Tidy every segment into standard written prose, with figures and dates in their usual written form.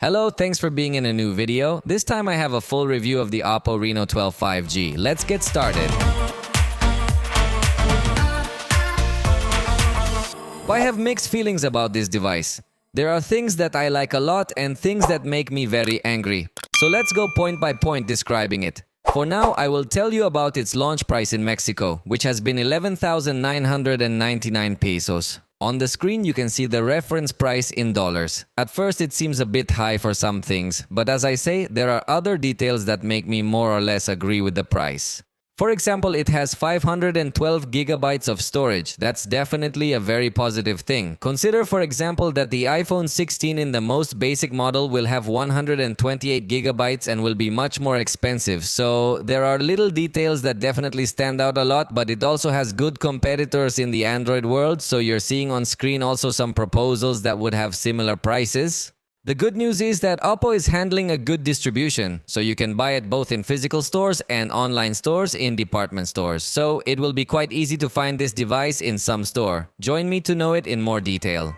Hello, thanks for being in a new video. This time I have a full review of the OPPO Reno12 5G. Let's get started. I have mixed feelings about this device. There are things that I like a lot and things that make me very angry. So let's go point by point describing it. For now, I will tell you about its launch price in Mexico, which has been 11,999 pesos. On the screen, you can see the reference price in dollars. At first, it seems a bit high for some things, but as I say, there are other details that make me more or less agree with the price. For example, it has 512 gigabytes of storage. That's definitely a very positive thing. Consider, for example, that the iPhone 16 in the most basic model will have 128 gigabytes and will be much more expensive. So there are little details that definitely stand out a lot, but it also has good competitors in the Android world. So you're seeing on screen also some proposals that would have similar prices. The good news is that OPPO is handling a good distribution, so you can buy it both in physical stores and online stores in department stores. So it will be quite easy to find this device in some store. Join me to know it in more detail.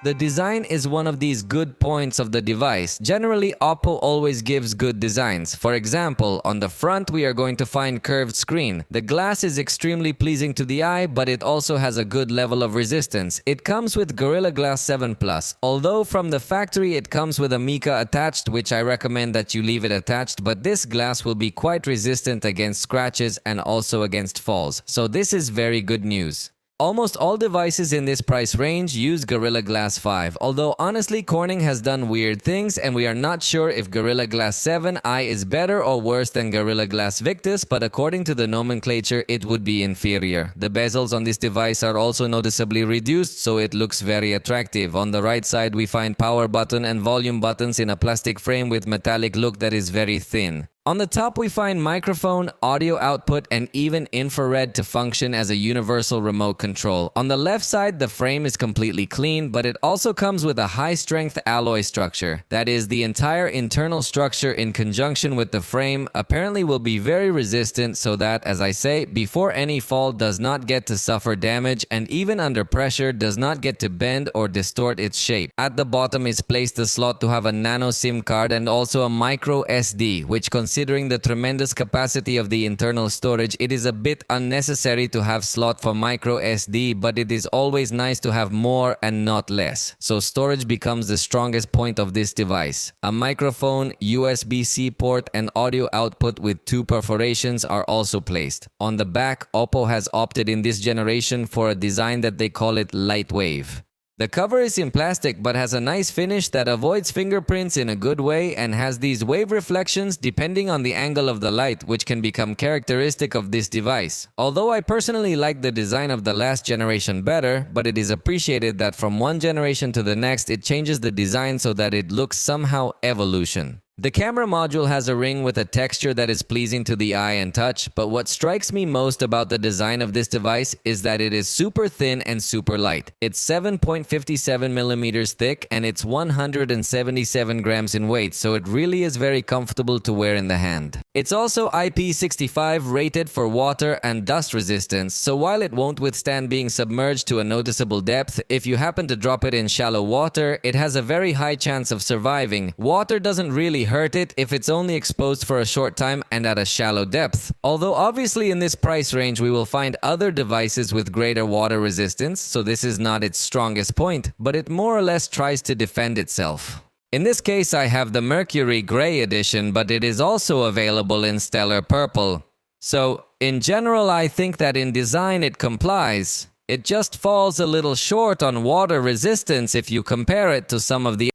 The design is one of these good points of the device. Generally, OPPO always gives good designs. For example, on the front we are going to find curved screen. The glass is extremely pleasing to the eye, but it also has a good level of resistance. It comes with Gorilla Glass 7 Plus. Although from the factory it comes with a mica attached, which I recommend that you leave it attached, but this glass will be quite resistant against scratches and also against falls. So this is very good news. Almost all devices in this price range use Gorilla Glass 5, although honestly Corning has done weird things and we are not sure if Gorilla Glass 7i is better or worse than Gorilla Glass Victus, but according to the nomenclature it would be inferior. The bezels on this device are also noticeably reduced, so it looks very attractive. On the right side we find power button and volume buttons in a plastic frame with metallic look that is very thin. On the top we find microphone, audio output, and even infrared to function as a universal remote control. On the left side, the frame is completely clean, but it also comes with a high-strength alloy structure. That is, the entire internal structure in conjunction with the frame apparently will be very resistant so that, as I say, before any fall does not get to suffer damage and even under pressure does not get to bend or distort its shape. At the bottom is placed a slot to have a nano SIM card and also a micro SD, which considering the tremendous capacity of the internal storage, it is a bit unnecessary to have slot for micro SD, but it is always nice to have more and not less. So storage becomes the strongest point of this device. A microphone, USB-C port, and audio output with 2 perforations are also placed. On the back, OPPO has opted in this generation for a design that they call it Lightwave. The cover is in plastic but has a nice finish that avoids fingerprints in a good way and has these wave reflections depending on the angle of the light, which can become characteristic of this device. Although I personally like the design of the last generation better, but it is appreciated that from one generation to the next it changes the design so that it looks somehow evolution. The camera module has a ring with a texture that is pleasing to the eye and touch, but what strikes me most about the design of this device is that it is super thin and super light. It's 7.57 millimeters thick and it's 177 grams in weight, so it really is very comfortable to wear in the hand. It's also IP65 rated for water and dust resistance, so while it won't withstand being submerged to a noticeable depth, if you happen to drop it in shallow water, it has a very high chance of surviving. Water doesn't really hurt it if it's only exposed for a short time and at a shallow depth. Although obviously in this price range we will find other devices with greater water resistance, so this is not its strongest point, but it more or less tries to defend itself. In this case I have the Mercury Grey edition, but it is also available in Stellar Purple. So in general I think that in design it complies. It just falls a little short on water resistance if you compare it to some of the.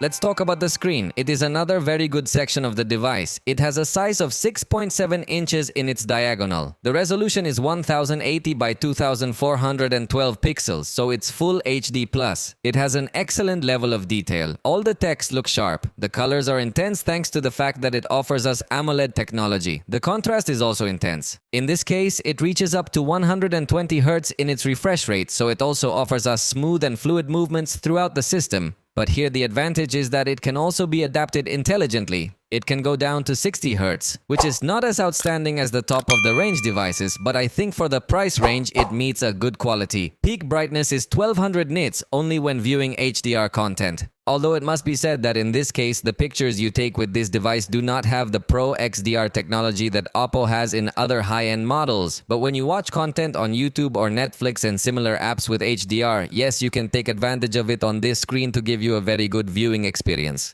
Let's talk about the screen. It is another very good section of the device. It has a size of 6.7 inches in its diagonal. The resolution is 1080 by 2412 pixels, so it's full HD+. It has an excellent level of detail. All the text looks sharp. The colors are intense thanks to the fact that it offers us AMOLED technology. The contrast is also intense. In this case, it reaches up to 120 Hz in its refresh rate, so it also offers us smooth and fluid movements throughout the system. But here the advantage is that it can also be adapted intelligently. It can go down to 60 Hz, which is not as outstanding as the top of the range devices, but I think for the price range it meets a good quality. Peak brightness is 1200 nits only when viewing HDR content. Although it must be said that in this case, the pictures you take with this device do not have the Pro XDR technology that OPPO has in other high-end models. But when you watch content on YouTube or Netflix and similar apps with HDR, yes, you can take advantage of it on this screen to give you a very good viewing experience.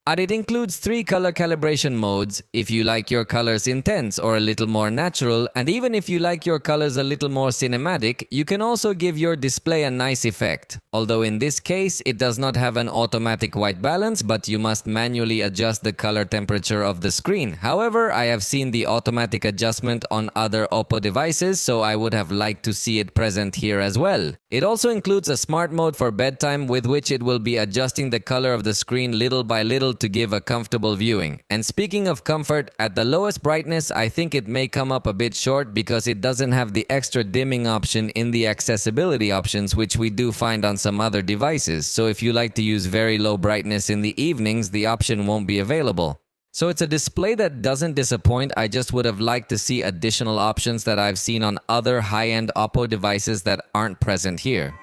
And it includes 3 color calibration modes if you like your colors intense or a little more natural, and even if you like your colors a little more cinematic, you can also give your display a nice effect. Although in this case, it does not have an automatic white balance, but you must manually adjust the color temperature of the screen. However, I have seen the automatic adjustment on other OPPO devices, so I would have liked to see it present here as well. It also includes a smart mode for bedtime with which it will be adjusting the color of the screen little by little to give a comfortable viewing. And speaking of comfort, at the lowest brightness, I think it may come up a bit short because it doesn't have the extra dimming option in the accessibility options, which we do find on some other devices. So if you like to use very low brightness in the evenings, the option won't be available. So it's a display that doesn't disappoint. I just would have liked to see additional options that I've seen on other high-end OPPO devices that aren't present here.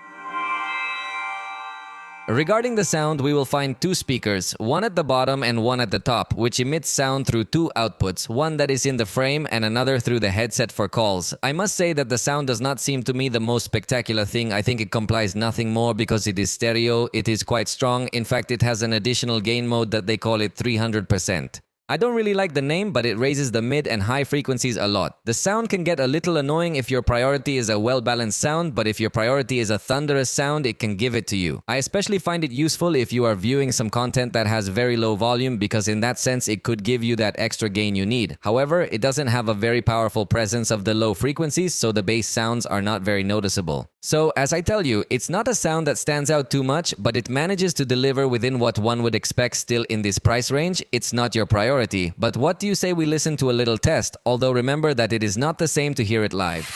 Regarding the sound, we will find 2 speakers, one at the bottom and one at the top, which emits sound through 2 outputs, one that is in the frame and another through the headset for calls. I must say that the sound does not seem to me the most spectacular thing. I think it complies nothing more because it is stereo, it is quite strong. In fact, it has an additional gain mode that they call it 300%. I don't really like the name, but it raises the mid and high frequencies a lot. The sound can get a little annoying if your priority is a well-balanced sound, but if your priority is a thunderous sound, it can give it to you. I especially find it useful if you are viewing some content that has very low volume, because in that sense it could give you that extra gain you need. However, it doesn't have a very powerful presence of the low frequencies, so the bass sounds are not very noticeable. So, as I tell you, it's not a sound that stands out too much, but it manages to deliver within what one would expect still in this price range. It's not your priority. But what do you say we listen to a little test? Although remember that it is not the same to hear it live.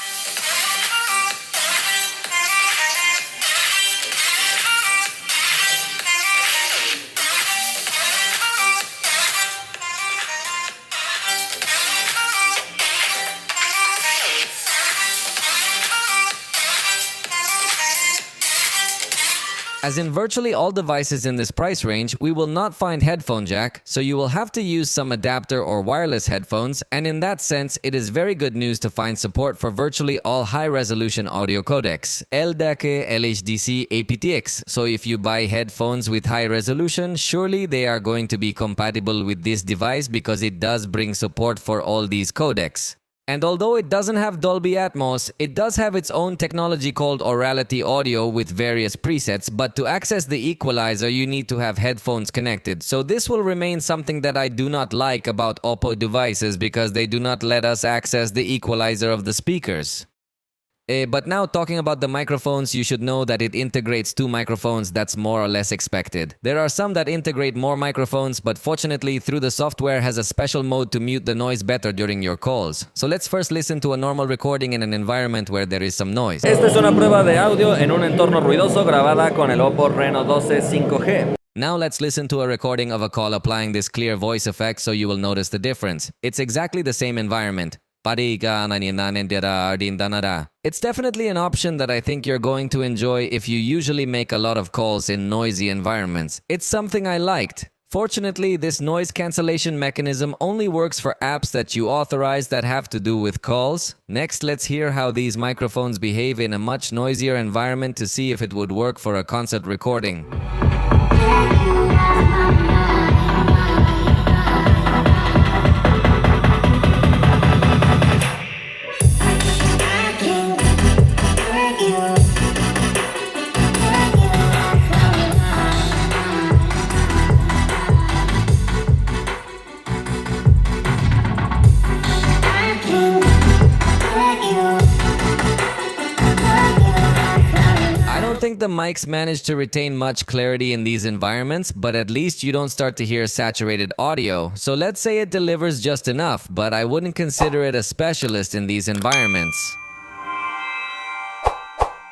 As in virtually all devices in this price range, we will not find headphone jack, so you will have to use some adapter or wireless headphones, and in that sense, it is very good news to find support for virtually all high-resolution audio codecs, LDAC, LHDC, aptX. So if you buy headphones with high resolution, surely they are going to be compatible with this device because it does bring support for all these codecs. And although it doesn't have Dolby Atmos, it does have its own technology called Aurality Audio with various presets, but to access the equalizer you need to have headphones connected. So this will remain something that I do not like about OPPO devices because they do not let us access the equalizer of the speakers. But now talking about the microphones, you should know that it integrates 2 microphones. That's more or less expected. There are some that integrate more microphones, but fortunately through the software has a special mode to mute the noise better during your calls. So let's first listen to a normal recording in an environment where there is some noise. Esta es una prueba de audio en un entorno ruidoso grabada con el OPPO Reno12 5G. Now let's listen to a recording of a call applying this clear voice effect so you will notice the difference. It's exactly the same environment. It's definitely an option that I think you're going to enjoy if you usually make a lot of calls in noisy environments. It's something I liked. Fortunately, this noise cancellation mechanism only works for apps that you authorize that have to do with calls. Next, let's hear how these microphones behave in a much noisier environment to see if it would work for a concert recording. I think the mics manage to retain much clarity in these environments, but at least you don't start to hear saturated audio. So let's say it delivers just enough, but I wouldn't consider it a specialist in these environments.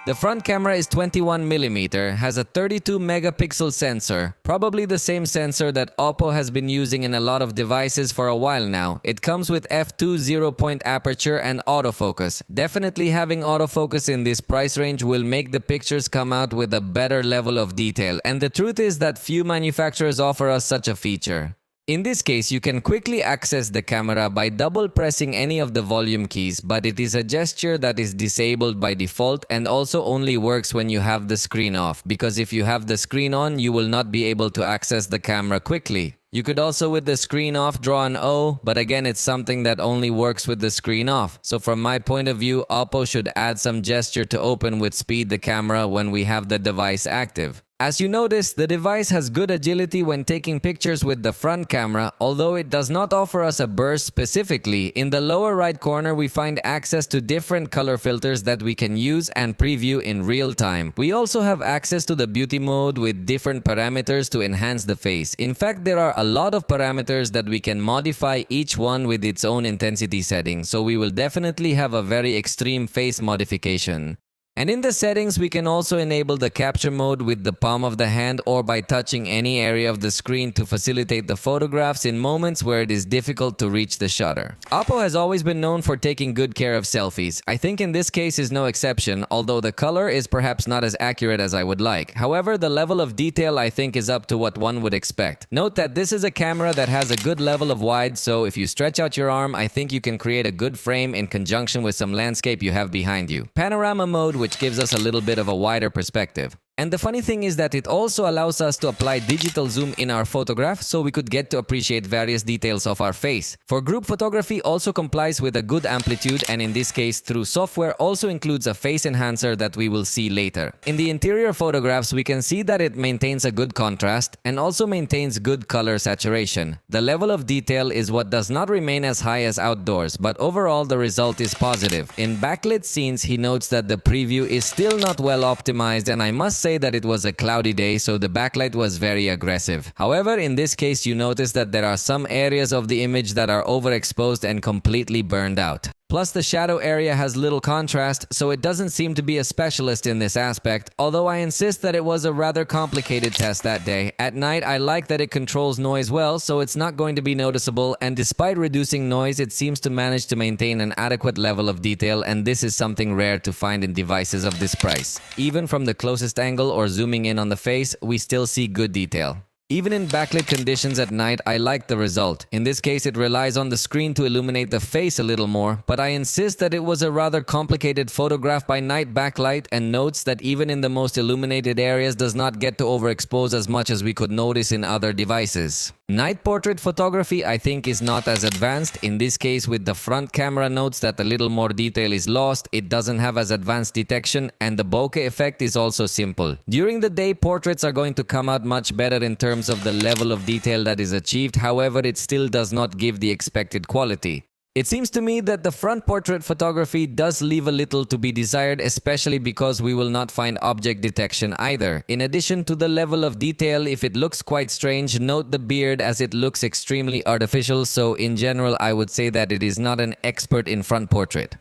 The front camera is 21mm, has a 32 megapixel sensor, probably the same sensor that OPPO has been using in a lot of devices for a while now. It comes with f2 0-point aperture and autofocus. Definitely having autofocus in this price range will make the pictures come out with a better level of detail, and the truth is that few manufacturers offer us such a feature. In this case, you can quickly access the camera by double pressing any of the volume keys, but it is a gesture that is disabled by default and also only works when you have the screen off, because if you have the screen on, you will not be able to access the camera quickly. You could also with the screen off draw an O, but again it's something that only works with the screen off. So from my point of view, OPPO should add some gesture to open with speed the camera when we have the device active. As you notice, the device has good agility when taking pictures with the front camera, although it does not offer us a burst specifically. In the lower right corner, we find access to different color filters that we can use and preview in real time. We also have access to the beauty mode with different parameters to enhance the face. In fact, there are a lot of parameters that we can modify, each one with its own intensity setting, so we will definitely have a very extreme face modification. And in the settings, we can also enable the capture mode with the palm of the hand or by touching any area of the screen to facilitate the photographs in moments where it is difficult to reach the shutter. OPPO has always been known for taking good care of selfies. I think in this case is no exception, although the color is perhaps not as accurate as I would like. However, the level of detail I think is up to what one would expect. Note that this is a camera that has a good level of wide, so if you stretch out your arm, I think you can create a good frame in conjunction with some landscape you have behind you. Panorama mode, which gives us a little bit of a wider perspective. And the funny thing is that it also allows us to apply digital zoom in our photograph so we could get to appreciate various details of our face. For group photography also complies with a good amplitude, and in this case through software also includes a face enhancer that we will see later. In the interior photographs we can see that it maintains a good contrast and also maintains good color saturation. The level of detail is what does not remain as high as outdoors, but overall the result is positive. In backlit scenes he notes that the preview is still not well optimized, and I must say that it was a cloudy day, so the backlight was very aggressive. However, in this case you notice that there are some areas of the image that are overexposed and completely burned out. Plus the shadow area has little contrast, so it doesn't seem to be a specialist in this aspect, although I insist that it was a rather complicated test that day. At night I like that it controls noise well, so it's not going to be noticeable, and despite reducing noise it seems to manage to maintain an adequate level of detail, and this is something rare to find in devices of this price. Even from the closest angle or zooming in on the face, we still see good detail. Even in backlit conditions at night, I like the result. In this case, it relies on the screen to illuminate the face a little more, but I insist that it was a rather complicated photograph by night backlight, and notes that even in the most illuminated areas does not get to overexpose as much as we could notice in other devices. Night portrait photography I think is not as advanced. In this case, with the front camera notes that a little more detail is lost, it doesn't have as advanced detection, and the bokeh effect is also simple. During the day, portraits are going to come out much better in terms of the level of detail that is achieved, however it still does not give the expected quality. It seems to me that the front portrait photography does leave a little to be desired, especially because we will not find object detection either. In addition to the level of detail, if it looks quite strange, note the beard as it looks extremely artificial, so in general I would say that it is not an expert in front portrait.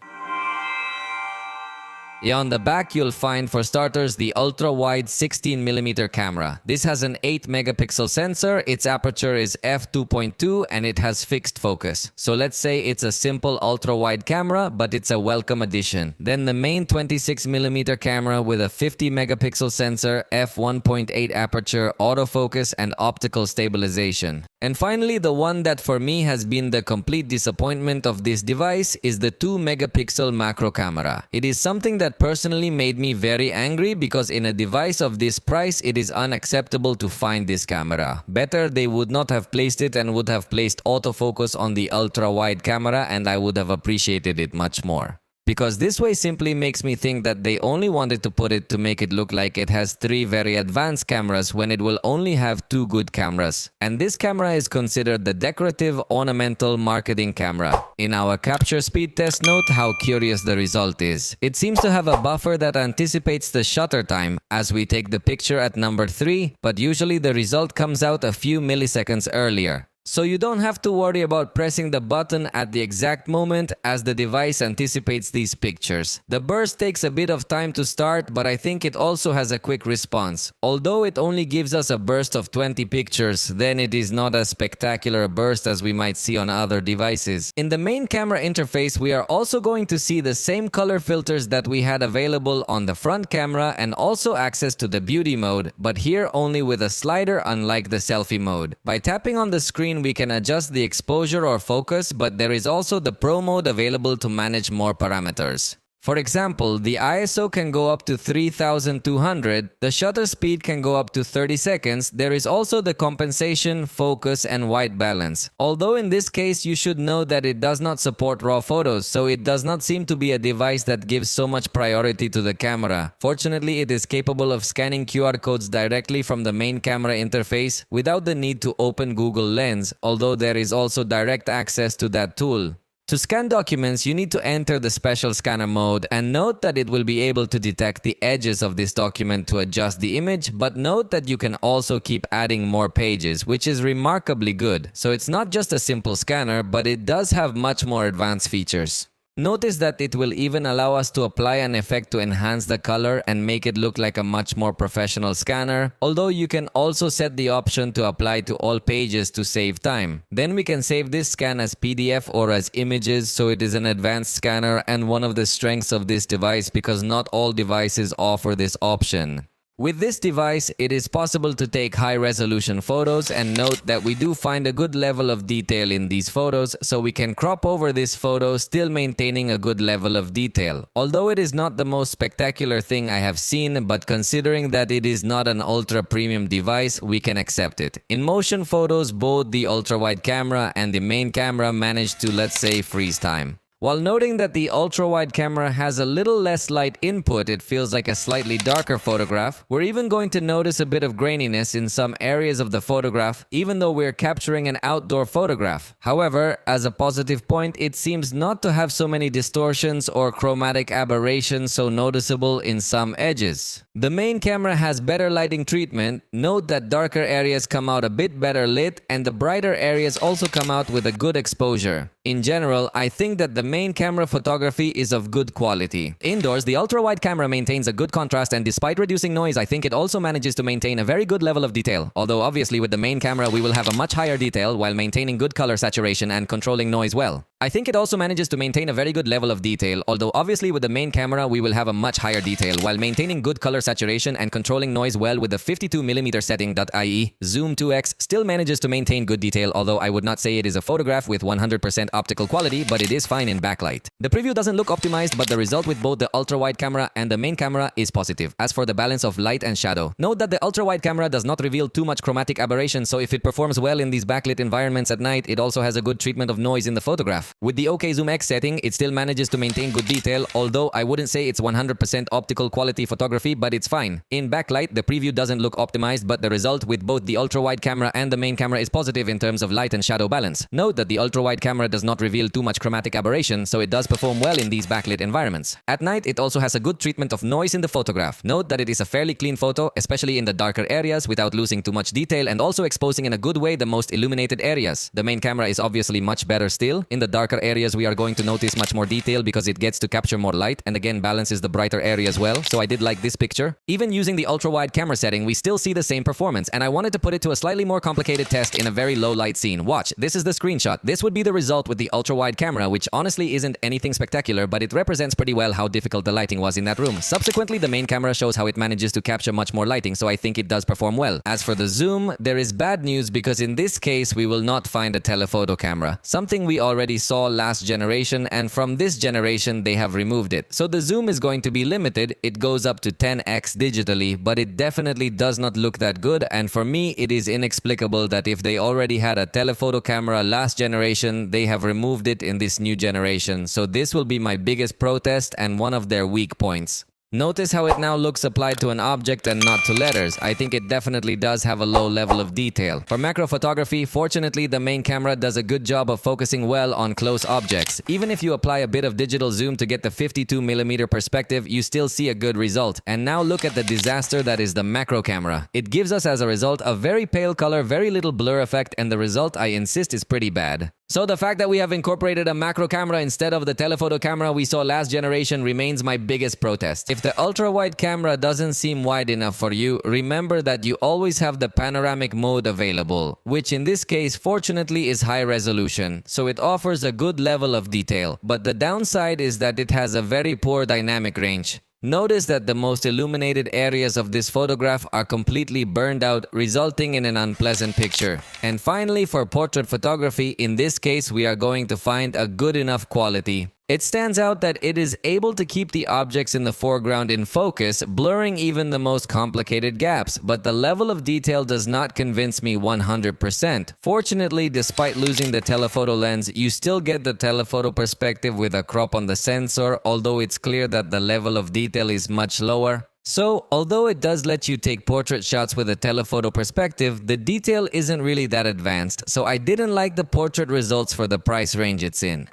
On the back, you'll find, for starters, the ultra-wide 16mm camera. This has an 8-megapixel sensor, its aperture is f2.2, and it has fixed focus. So let's say it's a simple ultra-wide camera, but it's a welcome addition. Then the main 26mm camera with a 50-megapixel sensor, f1.8 aperture, autofocus, and optical stabilization. And finally, the one that for me has been the complete disappointment of this device is the 2-megapixel macro camera. It is something that personally made me very angry, because in a device of this price it is unacceptable to find this camera. Better they would not have placed it and would have placed autofocus on the ultra-wide camera, and I would have appreciated it much more. Because this way simply makes me think that they only wanted to put it to make it look like it has 3 very advanced cameras when it will only have 2 good cameras. And this camera is considered the decorative, ornamental marketing camera. In our capture speed test, note how curious the result is. It seems to have a buffer that anticipates the shutter time as we take the picture at number 3, but usually the result comes out a few milliseconds earlier. So you don't have to worry about pressing the button at the exact moment as the device anticipates these pictures. The burst takes a bit of time to start, but I think it also has a quick response. Although it only gives us a burst of 20 pictures, then it is not as spectacular a burst as we might see on other devices. In the main camera interface, we are also going to see the same color filters that we had available on the front camera and also access to the beauty mode, but here only with a slider unlike the selfie mode. By tapping on the screen, we can adjust the exposure or focus, but there is also the Pro mode available to manage more parameters. For example, the ISO can go up to 3200, the shutter speed can go up to 30 seconds, there is also the compensation, focus, and white balance. Although in this case you should know that it does not support RAW photos, so it does not seem to be a device that gives so much priority to the camera. Fortunately, it is capable of scanning QR codes directly from the main camera interface without the need to open Google Lens, although there is also direct access to that tool. To scan documents, you need to enter the special scanner mode, and note that it will be able to detect the edges of this document to adjust the image, but note that you can also keep adding more pages, which is remarkably good. So it's not just a simple scanner, but it does have much more advanced features. Notice that it will even allow us to apply an effect to enhance the color and make it look like a much more professional scanner, although you can also set the option to apply to all pages to save time. Then we can save this scan as PDF or as images, so it is an advanced scanner and one of the strengths of this device because not all devices offer this option. With this device, it is possible to take high-resolution photos, and note that we do find a good level of detail in these photos, so we can crop over this photo still maintaining a good level of detail. Although it is not the most spectacular thing I have seen, but considering that it is not an ultra-premium device, we can accept it. In motion photos, both the ultra-wide camera and the main camera manage to, let's say, freeze time. While noting that the ultra-wide camera has a little less light input, it feels like a slightly darker photograph. We're even going to notice a bit of graininess in some areas of the photograph, even though we're capturing an outdoor photograph. However, as a positive point, it seems not to have so many distortions or chromatic aberrations so noticeable in some edges. The main camera has better lighting treatment. Note that darker areas come out a bit better lit, and the brighter areas also come out with a good exposure. In general, I think that the main camera photography is of good quality. Indoors, the ultra-wide camera maintains a good contrast, and despite reducing noise, I think it also manages to maintain a very good level of detail. Although obviously with the main camera we will have a much higher detail while maintaining good color saturation and controlling noise well. I think it also manages to maintain a very good level of detail, although obviously with the main camera we will have a much higher detail while maintaining good color saturation and controlling noise well with the 52mm setting, i.e. zoom 2x still manages to maintain good detail, although I would not say it is a photograph with 100% optical quality, but it is fine in backlight. The preview doesn't look optimized, but the result with both the ultra-wide camera and the main camera is positive. As for the balance of light and shadow, note that the ultra-wide camera does not reveal too much chromatic aberration, so if it performs well in these backlit environments at night, it also has a good treatment of noise in the photograph. With the OK Zoom X setting, it still manages to maintain good detail, although I wouldn't say it's 100% optical quality photography, but it's fine. In backlight, the preview doesn't look optimized, but the result with both the ultra-wide camera and the main camera is positive in terms of light and shadow balance. Note that the ultra-wide camera does not reveal too much chromatic aberration, so it does perform well in these backlit environments. At night, it also has a good treatment of noise in the photograph. Note that it is a fairly clean photo, especially in the darker areas, without losing too much detail and also exposing in a good way the most illuminated areas. The main camera is obviously much better still. In the darker areas, we are going to notice much more detail because it gets to capture more light and again balances the brighter area as well, so I did like this picture. Even using the ultra-wide camera setting, we still see the same performance, and I wanted to put it to a slightly more complicated test in a very low light scene. Watch, this is the screenshot. This would be the result with the ultra-wide camera, which honestly isn't anything spectacular, but it represents pretty well how difficult the lighting was in that room. Subsequently, the main camera shows how it manages to capture much more lighting, so I think it does perform well. As for the zoom, there is bad news because in this case we will not find a telephoto camera, something we already saw last generation, and from this generation they have removed it. So the zoom is going to be limited. It goes up to 10x digitally, but it definitely does not look that good, and for me it is inexplicable that if they already had a telephoto camera last generation, they have removed it in this new generation. So this will be my biggest protest and one of their weak points. Notice how it now looks applied to an object and not to letters. I think it definitely does have a low level of detail. For macro photography, fortunately the main camera does a good job of focusing well on close objects. Even if you apply a bit of digital zoom to get the 52mm perspective, you still see a good result. And now look at the disaster that is the macro camera. It gives us as a result a very pale color, very little blur effect, and the result, I insist, is pretty bad. So the fact that we have incorporated a macro camera instead of the telephoto camera we saw last generation remains my biggest protest. If the ultra-wide camera doesn't seem wide enough for you, remember that you always have the panoramic mode available, which in this case fortunately is high resolution, so it offers a good level of detail. But the downside is that it has a very poor dynamic range. Notice that the most illuminated areas of this photograph are completely burned out, resulting in an unpleasant picture. And finally, for portrait photography, in this case we are going to find a good enough quality. It stands out that it is able to keep the objects in the foreground in focus, blurring even the most complicated gaps, but the level of detail does not convince me 100%. Fortunately, despite losing the telephoto lens, you still get the telephoto perspective with a crop on the sensor, although it's clear that the level of detail is much lower. So, although it does let you take portrait shots with a telephoto perspective, the detail isn't really that advanced, so I didn't like the portrait results for the price range it's in.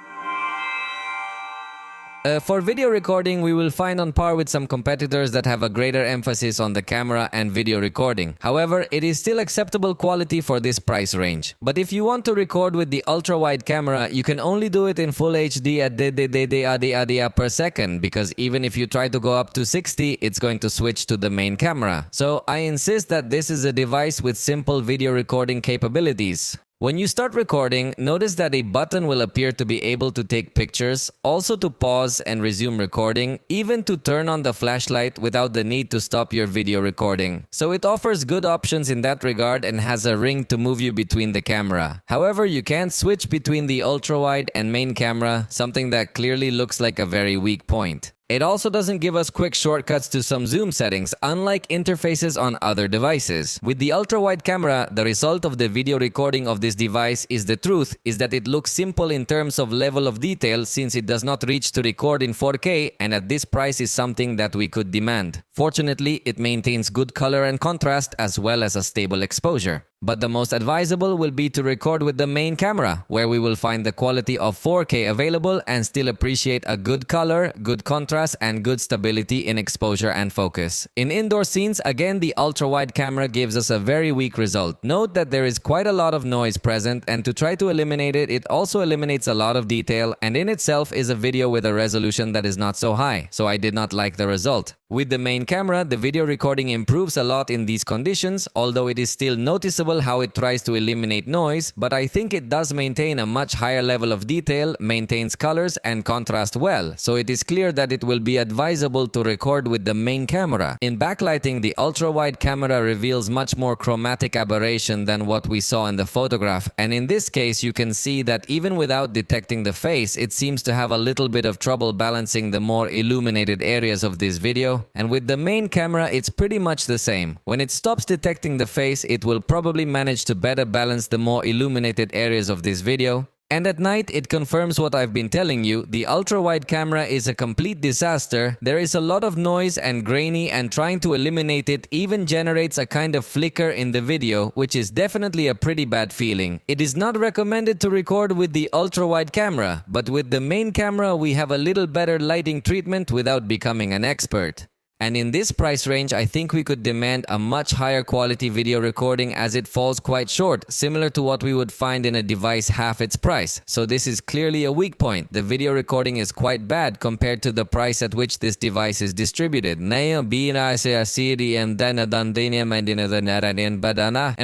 For video recording, we will find on par with some competitors that have a greater emphasis on the camera and video recording. However, it is still acceptable quality for this price range. But if you want to record with the ultra-wide camera, you can only do it in full HD at DDDDADA per second, because even if you try to go up to 60, it's going to switch to the main camera. So I insist that this is a device with simple video recording capabilities. When you start recording, notice that a button will appear to be able to take pictures, also to pause and resume recording, even to turn on the flashlight without the need to stop your video recording. So it offers good options in that regard and has a ring to move you between the camera. However, you can't switch between the ultra-wide and main camera, something that clearly looks like a very weak point. It also doesn't give us quick shortcuts to some zoom settings, unlike interfaces on other devices. With the ultra-wide camera, the result of the video recording of this device is that it looks simple in terms of level of detail, since it does not reach to record in 4K, and at this price is something that we could demand. Fortunately, it maintains good color and contrast as well as a stable exposure. But the most advisable will be to record with the main camera, where we will find the quality of 4K available and still appreciate a good color, good contrast, and good stability in exposure and focus. In indoor scenes, again, the ultra-wide camera gives us a very weak result. Note that there is quite a lot of noise present, and to try to eliminate it, it also eliminates a lot of detail, and in itself is a video with a resolution that is not so high, so I did not like the result. With the main camera, the video recording improves a lot in these conditions, although it is still noticeable how it tries to eliminate noise, but I think it does maintain a much higher level of detail, maintains colors and contrast well, so it is clear that it will be advisable to record with the main camera. In backlighting, the ultra-wide camera reveals much more chromatic aberration than what we saw in the photograph, and in this case you can see that even without detecting the face, it seems to have a little bit of trouble balancing the more illuminated areas of this video. And with the main camera, it's pretty much the same. When it stops detecting the face, it will probably manage to better balance the more illuminated areas of this video. And at night, it confirms what I've been telling you. The ultra-wide camera is a complete disaster. There is a lot of noise and grainy, and trying to eliminate it even generates a kind of flicker in the video, which is definitely a pretty bad feeling. It is not recommended to record with the ultra-wide camera, but with the main camera we have a little better lighting treatment without becoming an expert. And in this price range, I think we could demand a much higher quality video recording, as it falls quite short, similar to what we would find in a device half its price. So this is clearly a weak point. The video recording is quite bad compared to the price at which this device is distributed. And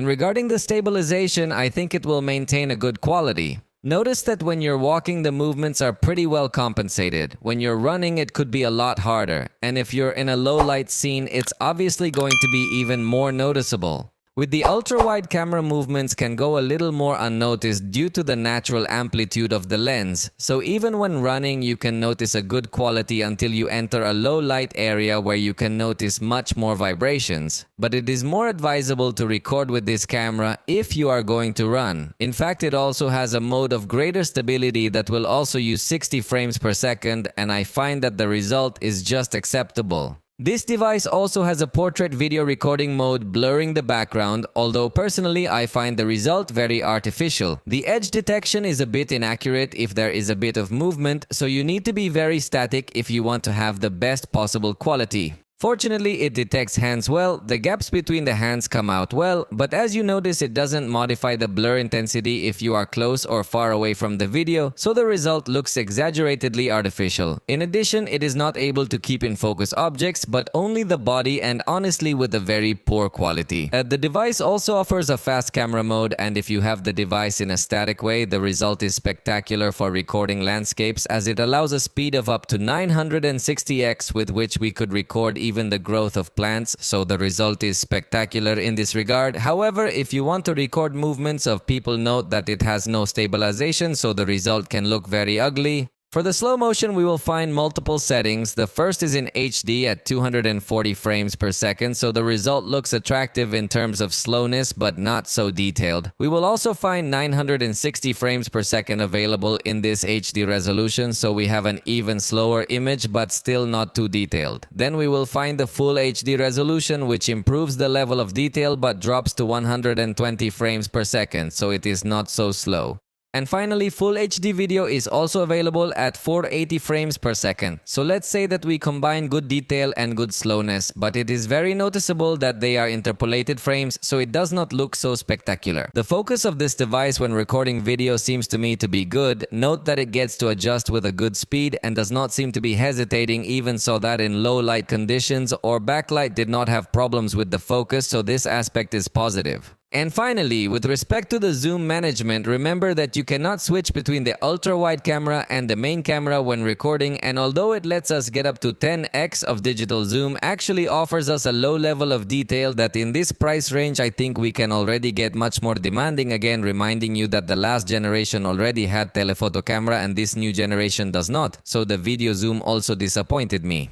regarding the stabilization, I think it will maintain a good quality. Notice that when you're walking, the movements are pretty well compensated. When you're running, it could be a lot harder. And if you're in a low light scene, it's obviously going to be even more noticeable. With the ultra-wide camera, movements can go a little more unnoticed due to the natural amplitude of the lens. So even when running, you can notice a good quality until you enter a low light area where you can notice much more vibrations. But it is more advisable to record with this camera if you are going to run. In fact, it also has a mode of greater stability that will also use 60 frames per second, and I find that the result is just acceptable. This device also has a portrait video recording mode blurring the background, although personally I find the result very artificial. The edge detection is a bit inaccurate if there is a bit of movement, so you need to be very static if you want to have the best possible quality. Fortunately, it detects hands well, the gaps between the hands come out well, but as you notice it doesn't modify the blur intensity if you are close or far away from the video, so the result looks exaggeratedly artificial. In addition, it is not able to keep in focus objects, but only the body, and honestly with a very poor quality. The device also offers a fast camera mode, and if you have the device in a static way, the result is spectacular for recording landscapes, as it allows a speed of up to 960x with which we could record even the growth of plants, so the result is spectacular in this regard. However, if you want to record movements of people, note that it has no stabilization, so the result can look very ugly. For the slow motion, we will find multiple settings. The first is in HD at 240 frames per second, so the result looks attractive in terms of slowness but not so detailed. We will also find 960 frames per second available in this HD resolution, so we have an even slower image but still not too detailed. Then we will find the full HD resolution, which improves the level of detail but drops to 120 frames per second, so it is not so slow. And finally, Full HD video is also available at 480 frames per second. So let's say that we combine good detail and good slowness, but it is very noticeable that they are interpolated frames, so it does not look so spectacular. The focus of this device when recording video seems to me to be good. Note that it gets to adjust with a good speed and does not seem to be hesitating, even so that in low light conditions or backlight did not have problems with the focus, so this aspect is positive. And finally, with respect to the zoom management, remember that you cannot switch between the ultra-wide camera and the main camera when recording, and although it lets us get up to 10x of digital zoom, actually offers us a low level of detail that in this price range I think we can already get much more demanding, again reminding you that the last generation already had telephoto camera and this new generation does not, so the video zoom also disappointed me.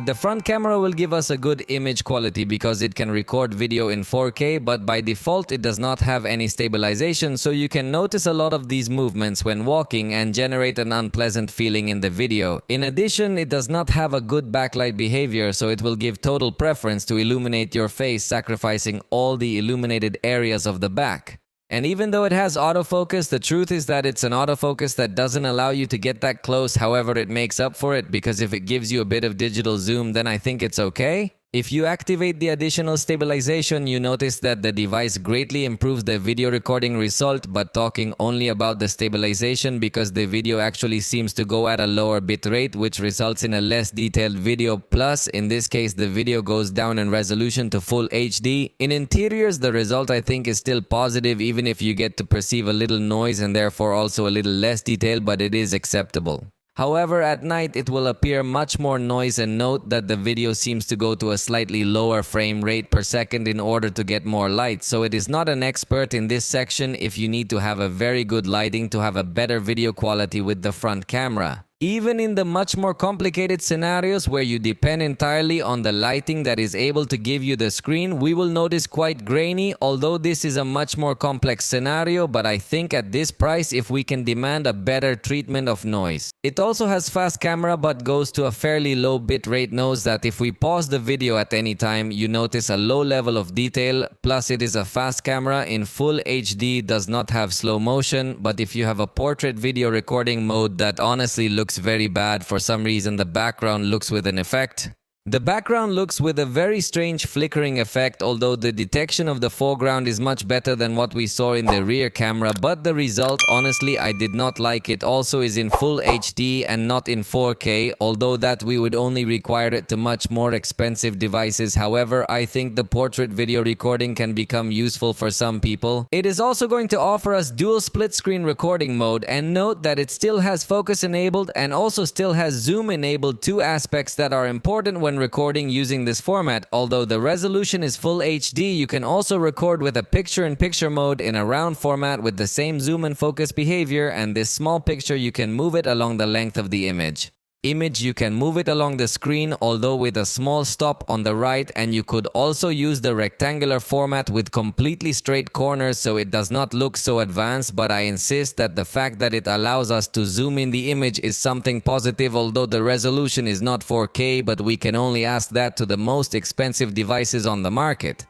The front camera will give us a good image quality because it can record video in 4K, but by default it does not have any stabilization, so you can notice a lot of these movements when walking and generate an unpleasant feeling in the video. In addition, it does not have a good backlight behavior, so it will give total preference to illuminate your face, sacrificing all the illuminated areas of the back. And even though it has autofocus, the truth is that it's an autofocus that doesn't allow you to get that close. However, it makes up for it because if it gives you a bit of digital zoom, then I think it's okay. If you activate the additional stabilization, you notice that the device greatly improves the video recording result, but talking only about the stabilization because the video actually seems to go at a lower bitrate, which results in a less detailed video. Plus, in this case, the video goes down in resolution to full HD. In interiors, the result I think is still positive, even if you get to perceive a little noise and therefore also a little less detail, but it is acceptable. However, at night it will appear much more noise, and note that the video seems to go to a slightly lower frame rate per second in order to get more light, so it is not an expert in this section if you need to have a very good lighting to have a better video quality with the front camera. Even in the much more complicated scenarios where you depend entirely on the lighting that is able to give you the screen, we will notice quite grainy, although this is a much more complex scenario, but I think at this price if we can demand a better treatment of noise. It also has fast camera but goes to a fairly low bitrate. Note that if we pause the video at any time, you notice a low level of detail, plus it is a fast camera in full HD, does not have slow motion, but if you have a portrait video recording mode that honestly looks very bad. For some reason the background looks with an effect. The background looks with a very strange flickering effect, although the detection of the foreground is much better than what we saw in the rear camera, but the result, honestly, I did not like it. Also is in full HD and not in 4K, although that we would only require it to much more expensive devices. However, I think the portrait video recording can become useful for some people. It is also going to offer us dual split screen recording mode, and note that it still has focus enabled and also still has zoom enabled, two aspects that are important when recording using this format. Although the resolution is full HD, you can also record with a picture-in-picture mode in a round format with the same zoom and focus behavior, and this small picture you can move it along the length of the image. image, you can move it along the screen, although with a small stop on the right, and you could also use the rectangular format with completely straight corners so it does not look so advanced, but I insist that the fact that it allows us to zoom in the image is something positive, although the resolution is not 4K, but we can only ask that to the most expensive devices on the market.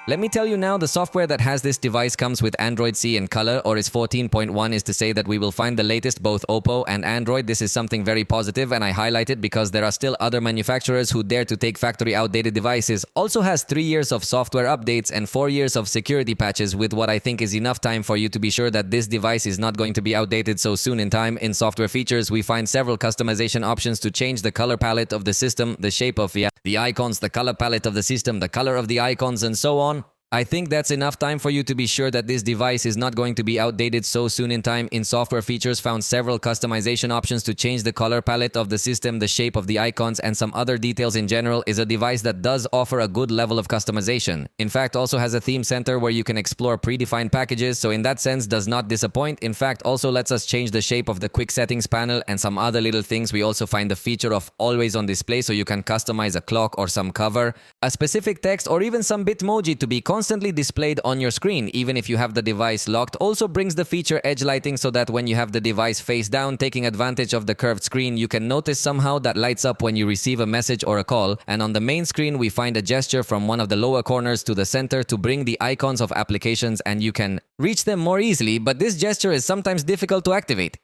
Let me tell you now, the software that has this device comes with Android C in color, or is 14.1, is to say that we will find the latest both OPPO and Android. This is something very positive, and I highlight it because there are still other manufacturers who dare to take factory outdated devices. Also has 3 years of software updates and 4 years of security patches, with what I think is enough time for you to be sure that this device is not going to be outdated so soon in time. In software features, we find several customization options to change the color palette of the system, the shape of the icons, the color palette of the system, the color of the icons, and so on. I think that's enough time for you to be sure that this device is not going to be outdated so soon in time. In software features, found several customization options to change the color palette of the system, the shape of the icons, and some other details. In general, is a device that does offer a good level of customization. In fact, also has a theme center where you can explore predefined packages, so in that sense does not disappoint. In fact, also lets us change the shape of the quick settings panel and some other little things. We also find the feature of always on display, so you can customize a clock or some cover, a specific text, or even some Bitmoji to be constantly displayed on your screen, even if you have the device locked. Also brings the feature edge lighting, so that when you have the device face down, taking advantage of the curved screen, you can notice somehow that lights up when you receive a message or a call. And on the main screen, we find a gesture from one of the lower corners to the center to bring the icons of applications, and you can reach them more easily, but this gesture is sometimes difficult to activate.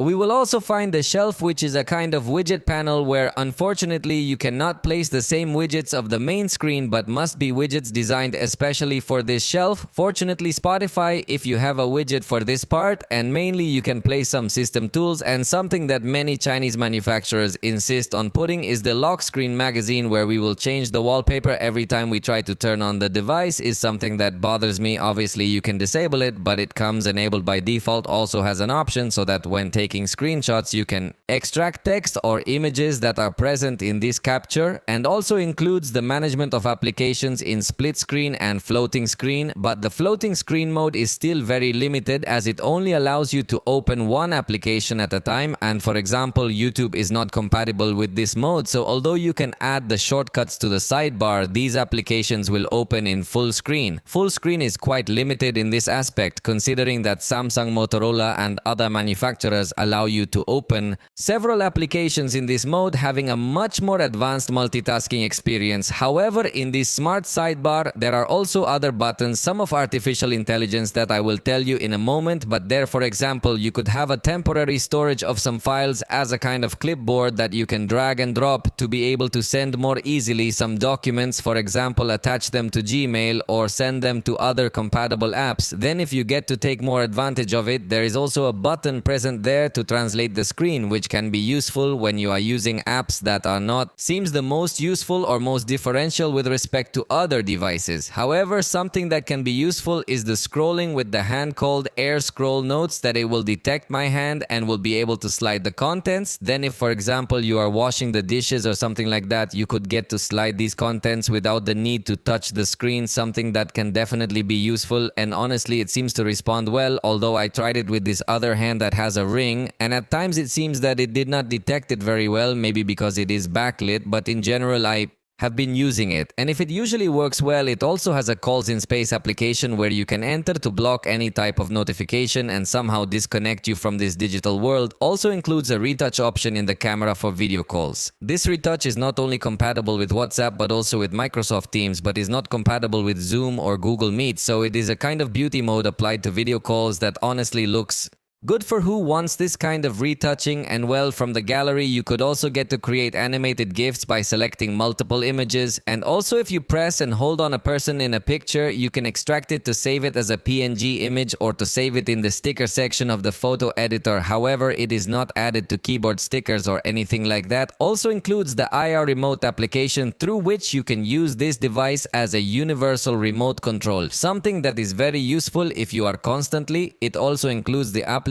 We will also find the shelf, which is a kind of widget panel where unfortunately you cannot place the same widgets of the main screen, but must be widgets designed especially for this shelf. Fortunately, Spotify, if you have a widget for this part, and mainly you can place some system tools. And something that many Chinese manufacturers insist on putting is the lock screen magazine, where we will change the wallpaper every time we try to turn on the device. Is something that bothers me. Obviously you can disable it, but it comes enabled by default. Also has an option so that when taking screenshots you can extract text or images that are present in this capture, and also includes the management of applications in split screen and floating screen. But the floating screen mode is still very limited, as it only allows you to open one application at a time, and for example YouTube is not compatible with this mode. So although you can add the shortcuts to the sidebar, these applications will open in full screen. Full screen is quite limited in this aspect, considering that Samsung, Motorola and other manufacturers allow you to open several applications in this mode, having a much more advanced multitasking experience. However, in this smart sidebar, there are also other buttons, some of artificial intelligence, that I will tell you in a moment. But there, for example, you could have a temporary storage of some files as a kind of clipboard that you can drag and drop to be able to send more easily some documents, for example, attach them to Gmail or send them to other compatible apps. Then if you get to take more advantage of it, there is also a button present there to translate the screen, which can be useful when you are using apps that are not seems the most useful or most differential with respect to other devices. However, something that can be useful is the scrolling with the hand called Air Scroll Notes, that it will detect my hand and will be able to slide the contents. Then if, for example, you are washing the dishes or something like that, you could get to slide these contents without the need to touch the screen, something that can definitely be useful. And honestly, it seems to respond well, although I tried it with this other hand that has a ring, and at times it seems that it did not detect it very well, maybe because it is backlit, but in general I have been using it. And if it usually works well, it also has a calls in space application where you can enter to block any type of notification and somehow disconnect you from this digital world. Also includes a retouch option in the camera for video calls. This retouch is not only compatible with WhatsApp but also with Microsoft Teams, but is not compatible with Zoom or Google Meet, so it is a kind of beauty mode applied to video calls that honestly looks good for who wants this kind of retouching. And well, from the gallery you could also get to create animated GIFs by selecting multiple images, and also if you press and hold on a person in a picture, you can extract it to save it as a PNG image or to save it in the sticker section of the photo editor. However, it is not added to keyboard stickers or anything like that. Also includes the IR remote application, through which you can use this device as a universal remote control, something that is very useful if you are constantly. It also includes the application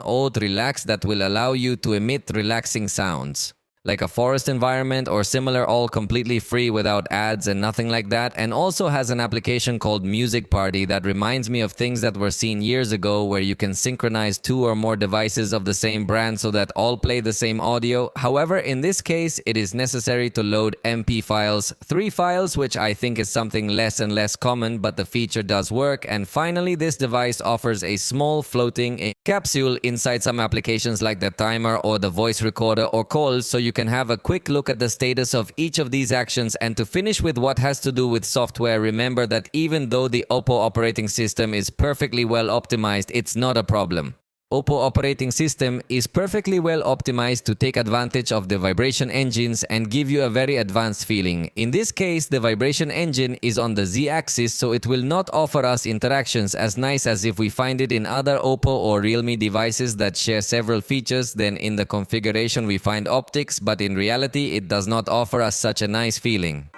Oud Relax that will allow you to emit relaxing sounds. like a forest environment or similar, all completely free without ads and nothing like that, and also has an application called Music Party that reminds me of things that were seen years ago where you can synchronize 2 or more devices of the same brand so that all play the same audio. However, in this case, it is necessary to load MP files, 3 files, which I think is something less and less common, but the feature does work. And finally, this device offers a small floating capsule inside some applications like the timer or the voice recorder or calls, so you can have a quick look at the status of each of these actions. And to finish with what has to do with software, remember that even though the OPPO operating system is perfectly well optimized, it's not a problem. OPPO operating system is perfectly well optimized to take advantage of the vibration engines and give you a very advanced feeling. In this case, the vibration engine is on the Z-axis, so it will not offer us interactions as nice as if we find it in other OPPO or Realme devices that share several features. Then in the configuration we find optics, but in reality it does not offer us such a nice feeling.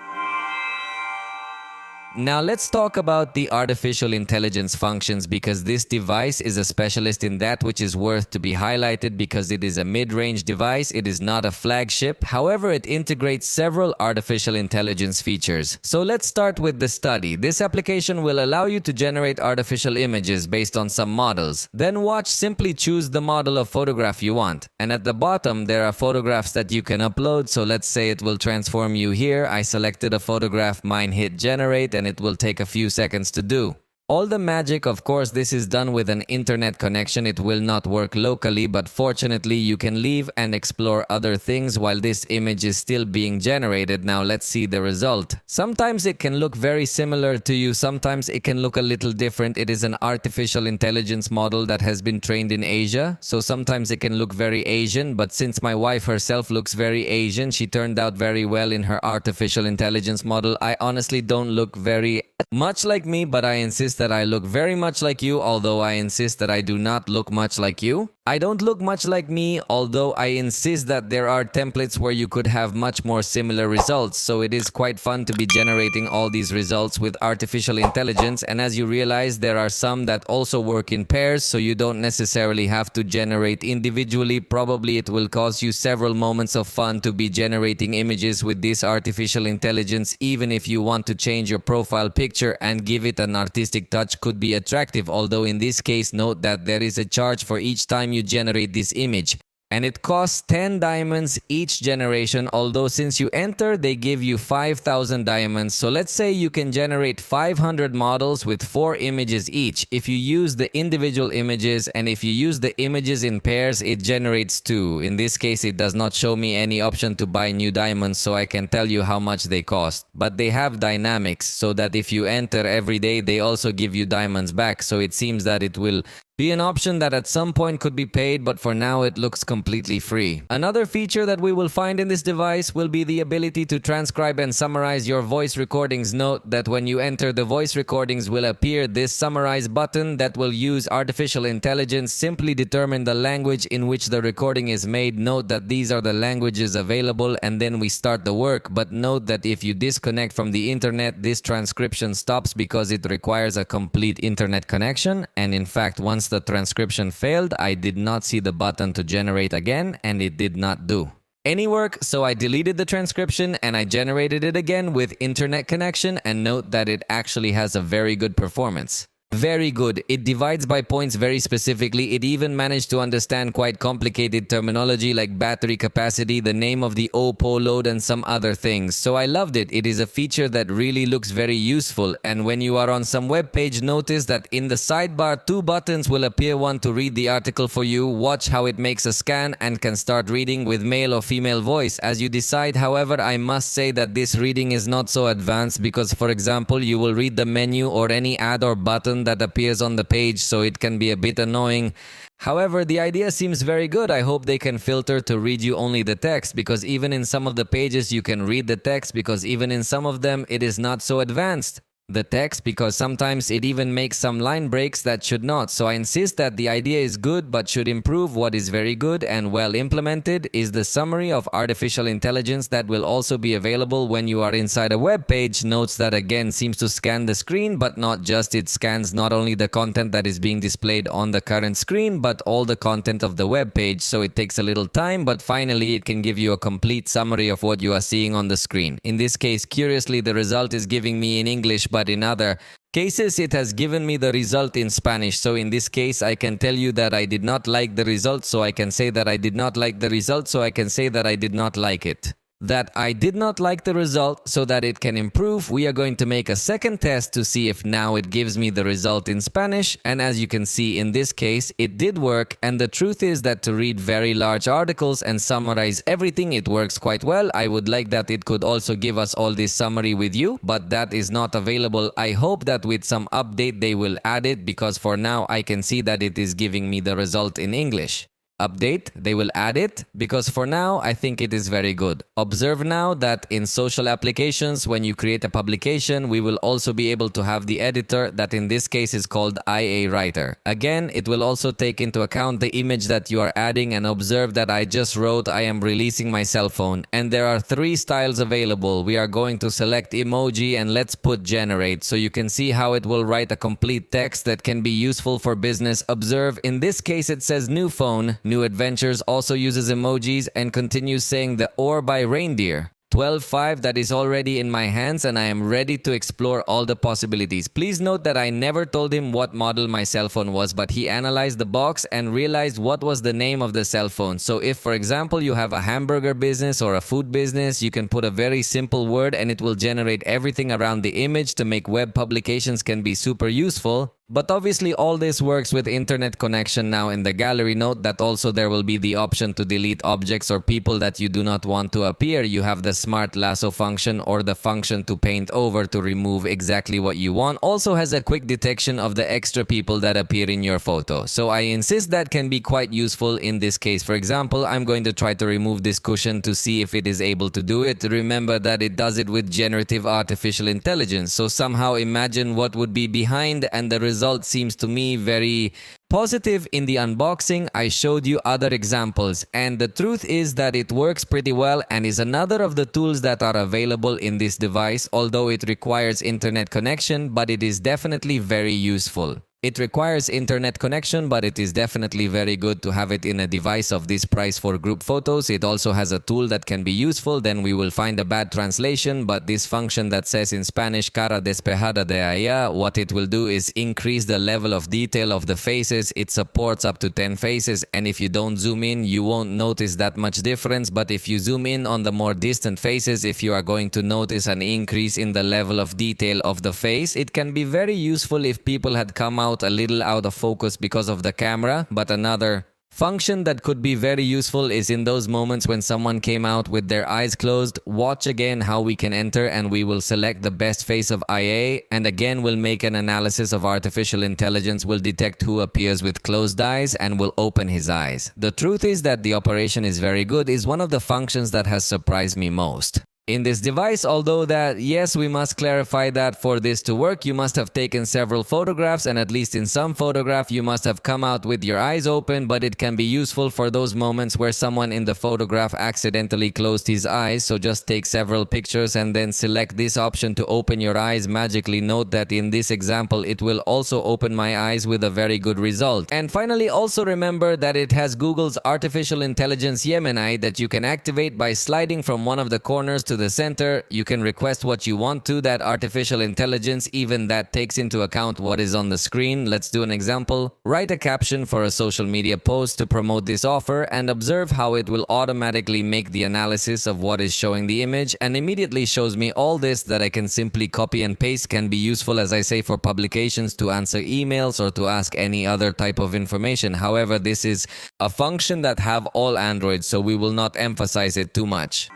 Now let's talk about the artificial intelligence functions, because this device is a specialist in that, which is worth to be highlighted because it is a mid-range device. It is not a flagship. However, it integrates several artificial intelligence features. So let's start with the study. This application will allow you to generate artificial images based on some models. Then watch, simply choose the model of photograph you want. And at the bottom, there are photographs that you can upload. So let's say it will transform you here. I selected a photograph, mine hit generate, and it will take a few seconds to do. All the magic, of course, this is done with an internet connection. It will not work locally, but fortunately you can leave and explore other things while this image is still being generated. Now let's see the result. Sometimes it can look very similar to you, sometimes it can look a little different. It is an artificial intelligence model that has been trained in Asia, so sometimes it can look very Asian, but since my wife herself looks very Asian, she turned out very well in her artificial intelligence model. I honestly don't look very much like me, but I insist that I look very much like you, although I insist that I do not look much like you. I don't look much like me, although I insist that there are templates where you could have much more similar results. So it is quite fun to be generating all these results with artificial intelligence. And as you realize, there are some that also work in pairs, so you don't necessarily have to generate individually. Probably it will cause you several moments of fun to be generating images with this artificial intelligence. Even if you want to change your profile picture and give it an artistic touch, could be attractive. Although in this case, note that there is a charge for each time you generate this image, and it costs 10 diamonds each generation, although since you enter they give you 5,000 diamonds. So let's say you can generate 500 models with 4 images each. If you use the individual images and if you use the images in pairs, it generates 2. In this case, it does not show me any option to buy new diamonds, so I can tell you how much they cost. But they have dynamics, so that if you enter every day, they also give you diamonds back. So it seems that it will be an option that at some point could be paid, but for now it looks completely free. Another feature that we will find in this device will be the ability to transcribe and summarize your voice recordings. Note that when you enter the voice recordings will appear this summarize button that will use artificial intelligence. Simply determine the language in which the recording is made. Note that these are the languages available, and then we start the work. But note that if you disconnect from the internet, this transcription stops because it requires a complete internet connection. And in fact, once the transcription failed, I did not see the button to generate again, and it did not do any work. So I deleted the transcription and I generated it again with internet connection, and note that it actually has a very good performance. Very good. It divides by points very specifically. It even managed to understand quite complicated terminology like battery capacity, the name of the OPPO load, and some other things. So I loved it. It is a feature that really looks very useful. And when you are on some web page, notice that in the sidebar 2 buttons will appear, one to read the article for you. Watch how it makes a scan and can start reading with male or female voice as you decide. However, I must say that this reading is not so advanced because, for example, you will read the menu or any ad or button that appears on the page, so it can be a bit annoying. However, the idea seems very good. I hope they can filter to read you only the text, because even in some of the pages you can read the text, because even in some of them it is not so advanced. the text because sometimes it even makes some line breaks that should not. So I insist that the idea is good but should improve. What is very good and well implemented is the summary of artificial intelligence that will also be available when you are inside a web page. Notes that again seems to scan the screen, but not just. It scans not only the content that is being displayed on the current screen but all the content of the web page. So it takes a little time, but finally it can give you a complete summary of what you are seeing on the screen. In this case, curiously, the result is giving me in English, but in other cases it has given me the result in Spanish. So in this case I can tell you that I did not like the result, so I can say that I did not like the result, so I can say that I did not like it. That I did not like the result, so that it can improve, we are going to make a second test to see if now it gives me the result in Spanish. And as you can see in this case, it did work. And the truth is that to read very large articles and summarize everything, it works quite well. I would like that it could also give us all this summary with you, but that is not available. I hope that with some update they will add it, because for now I can see that it is giving me the result in English. Update, they will add it, because for now I think it is very good. Observe now that in social applications, when you create a publication, we will also be able to have the editor that in this case is called IA Writer. Again, it will also take into account the image that you are adding, and observe that I just wrote I am releasing my cell phone, and there are 3 styles available. We are going to select emoji and let's put generate, so you can see how it will write a complete text that can be useful for business. Observe, in this case it says new phone. New Adventures also uses emojis and continues saying the Or by Reindeer. 12.5 that is already in my hands, and I am ready to explore all the possibilities. Please note that I never told him what model my cell phone was, but he analyzed the box and realized what was the name of the cell phone. So if, for example, you have a hamburger business or a food business, you can put a very simple word and it will generate everything around the image to make web publications can be super useful. But obviously all this works with internet connection. Now in the gallery, note that also there will be the option to delete objects or people that you do not want to appear. You have the smart lasso function or the function to paint over to remove exactly what you want. Also has a quick detection of the extra people that appear in your photo. So I insist that can be quite useful in this case. For example, I'm going to try to remove this cushion to see if it is able to do it. Remember that it does it with generative artificial intelligence. So somehow imagine what would be behind, and the result seems to me very positive. In the unboxing, I showed you other examples, and the truth is that it works pretty well and is another of the tools that are available in this device, although it requires internet connection, but it is definitely very useful. It requires internet connection, but it is definitely very good to have it in a device of this price for group photos. It also has a tool that can be useful. Then we will find a bad translation, but this function that says in Spanish, cara despejada de allá, what it will do is increase the level of detail of the faces. It supports up to 10 faces, and if you don't zoom in, you won't notice that much difference. But if you zoom in on the more distant faces, if you are going to notice an increase in the level of detail of the face. It can be very useful if people had come out a little out of focus because of the camera. But another function that could be very useful is in those moments when someone came out with their eyes closed. Watch again how we can enter, and we will select the best face of IA, and again we'll make an analysis of artificial intelligence, will detect who appears with closed eyes and will open his eyes. The truth is that the operation is very good, is one of the functions that has surprised me most in this device. Although that, yes, we must clarify that for this to work, you must have taken several photographs, and at least in some photograph you must have come out with your eyes open. But it can be useful for those moments where someone in the photograph accidentally closed his eyes. So just take several pictures and then select this option to open your eyes magically. Note that in this example it will also open my eyes with a very good result. And finally, also remember that it has Google's artificial intelligence Gemini that you can activate by sliding from one of the corners to the center. You can request what you want to that artificial intelligence, even that takes into account what is on the screen. Let's do an example. Write a caption for a social media post to promote this offer, and observe how it will automatically make the analysis of what is showing the image and immediately shows me all this that I can simply copy and paste. Can be useful, as I say, for publications, to answer emails, or to ask any other type of information. However, this is a function that have all Androids, so we will not emphasize it too much.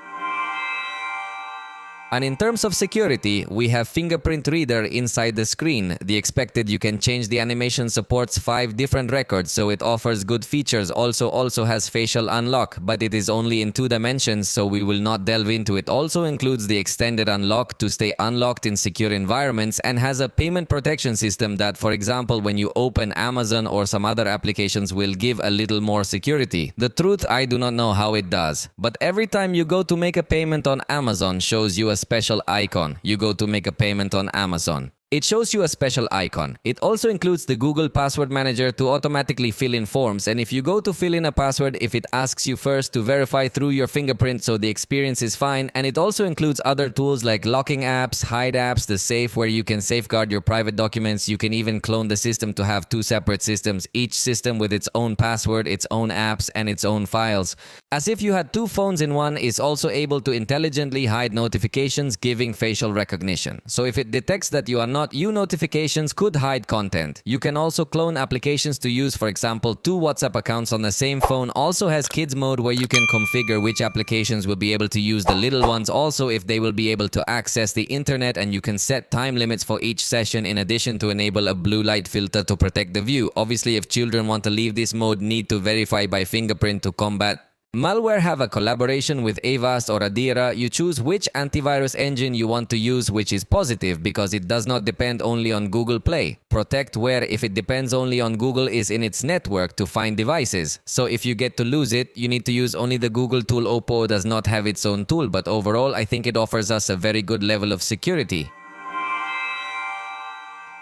And in terms of security, we have fingerprint reader inside the screen. The expected you can change the animation supports 5 different records, so it offers good features. Also has facial unlock, but it is only in 2 dimensions, so we will not delve into it. Also includes the extended unlock to stay unlocked in secure environments, and has a payment protection system that, for example, when you open Amazon or some other applications, will give a little more security. The truth, I do not know how it does, but every time you go to make a payment on Amazon, shows you a special icon. You go to make a payment on Amazon, it shows you a special icon. It also includes the Google Password Manager to automatically fill in forms, and if you go to fill in a password, if it asks you first to verify through your fingerprint, so the experience is fine. And it also includes other tools like locking apps, hide apps, the safe where you can safeguard your private documents. You can even clone the system to have 2 separate systems, each system with its own password, its own apps, and its own files. As if you had 2 phones in one. Is also able to intelligently hide notifications, giving facial recognition. So if it detects that you are not you, notifications could hide content. You can also clone applications to use, for example, 2 WhatsApp accounts on the same phone. Also has kids mode where you can configure which applications will be able to use the little ones, also if they will be able to access the internet, and you can set time limits for each session, in addition to enable a blue light filter to protect the view. Obviously, if children want to leave this mode, need to verify by fingerprint to combat malware. Have a collaboration with Avast or Adira. You choose which antivirus engine you want to use, which is positive because it does not depend only on Google Play. Protect, where if it depends only on Google, is in its network to find devices. So if you get to lose it, you need to use only the Google tool. OPPO does not have its own tool, but overall I think it offers us a very good level of security.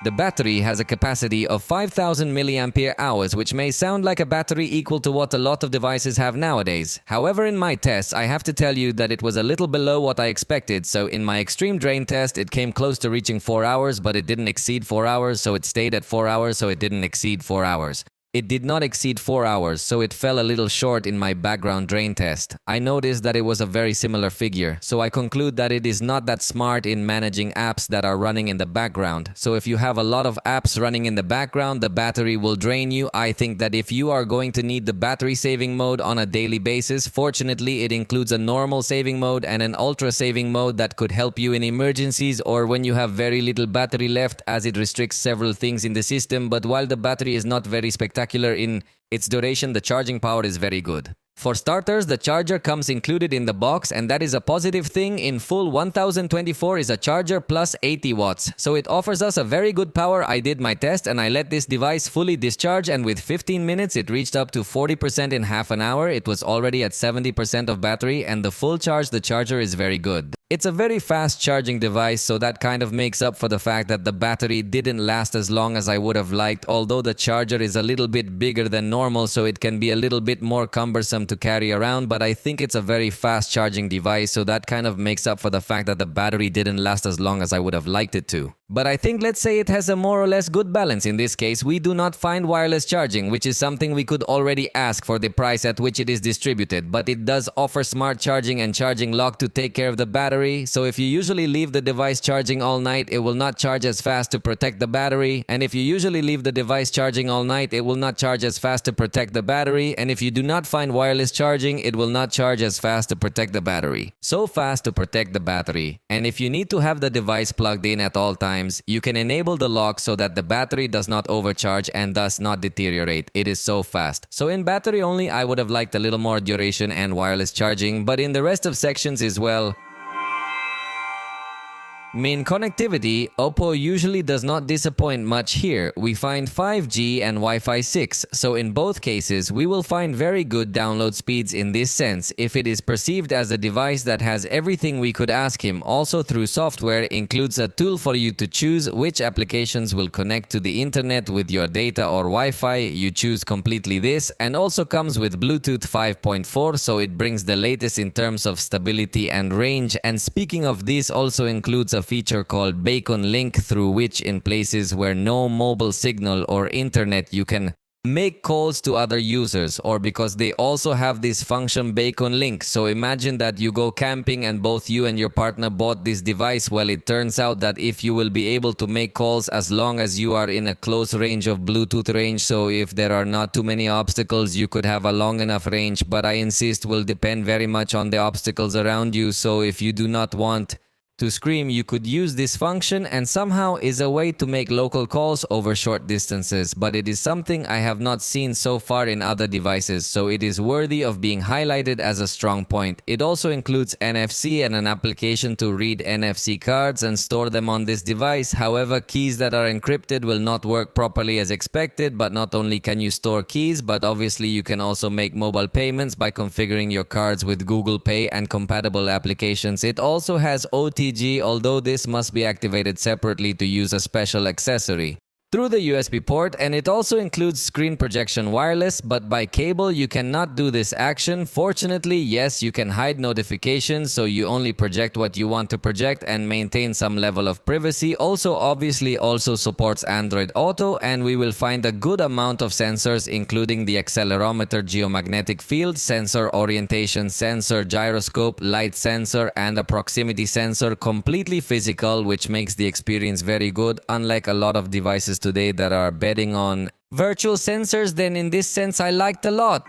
The battery has a capacity of 5000 mAh, which may sound like a battery equal to what a lot of devices have nowadays. However, in my tests, I have to tell you that it was a little below what I expected. So in my extreme drain test, it came close to reaching 4 hours, but it didn't exceed 4 hours, so it stayed at 4 hours, so it didn't exceed 4 hours. It did not exceed 4 hours, so it fell a little short in my background drain test. I noticed that it was a very similar figure, so I conclude that it is not that smart in managing apps that are running in the background. So if you have a lot of apps running in the background, the battery will drain you. I think that if you are going to need the battery saving mode on a daily basis, fortunately it includes a normal saving mode and an ultra saving mode that could help you in emergencies or when you have very little battery left, as it restricts several things in the system. But while the battery is not very spectacular in its duration, the charging power is very good. For starters, the charger comes included in the box, and that is a positive thing. In full, 1024 is a charger plus 80 watts, so it offers us a very good power. I did my test and I let this device fully discharge, and with 15 minutes it reached up to 40% in half an hour. It was already at 70% of battery, and the full charge, the charger is very good. It's a very fast charging device, so that kind of makes up for the fact that the battery didn't last as long as I would have liked, although the charger is a little bit bigger than normal, so it can be a little bit more cumbersome to carry around. But I think it's a very fast charging device, so that kind of makes up for the fact that the battery didn't last as long as I would have liked it to. But I think, let's say, it has a more or less good balance. In this case, we do not find wireless charging, which is something we could already ask for the price at which it is distributed, but it does offer smart charging and charging lock to take care of the battery. So if you usually leave the device charging all night, it will not charge as fast to protect the battery. And if you usually leave the device charging all night, it will not charge as fast to protect the battery. And if you do not find wireless charging, it will not charge as fast to protect the battery. So fast to protect the battery. And if you need to have the device plugged in at all times, you can enable the lock so that the battery does not overcharge and thus not deteriorate. It is so fast. So in battery only, I would have liked a little more duration and wireless charging, but in the rest of sections as well. Main connectivity, OPPO usually does not disappoint much here. We find 5G and Wi-Fi 6, so in both cases we will find very good download speeds in this sense, if it is perceived as a device that has everything we could ask him. Also through software, includes a tool for you to choose which applications will connect to the internet with your data or Wi-Fi. You choose completely this, and also comes with Bluetooth 5.4, so it brings the latest in terms of stability and range. And speaking of this, also includes a feature called Beacon Link, through which in places where no mobile signal or internet you can make calls to other users, or because they also have this function Beacon Link. So imagine that you go camping and both you and your partner bought this device. Well, it turns out that if you will be able to make calls as long as you are in a close range of Bluetooth range, so if there are not too many obstacles, you could have a long enough range. But I insist will depend very much on the obstacles around you. So if you do not want to scream, you could use this function and somehow is a way to make local calls over short distances, but it is something I have not seen so far in other devices, so it is worthy of being highlighted as a strong point. It also includes NFC and an application to read NFC cards and store them on this device. However, keys that are encrypted will not work properly as expected, but not only can you store keys, but obviously you can also make mobile payments by configuring your cards with Google Pay and compatible applications. It also has OTG, although this must be activated separately to use a special accessory through the USB port, and it also includes screen projection wireless, but by cable you cannot do this action. Fortunately, yes, you can hide notifications, so you only project what you want to project and maintain some level of privacy. Also, obviously also supports Android Auto, and we will find a good amount of sensors, including the accelerometer, geomagnetic field sensor, orientation sensor, gyroscope, light sensor, and a proximity sensor, completely physical, which makes the experience very good, unlike a lot of devices today that are betting on virtual sensors. Then in this sense I liked a lot.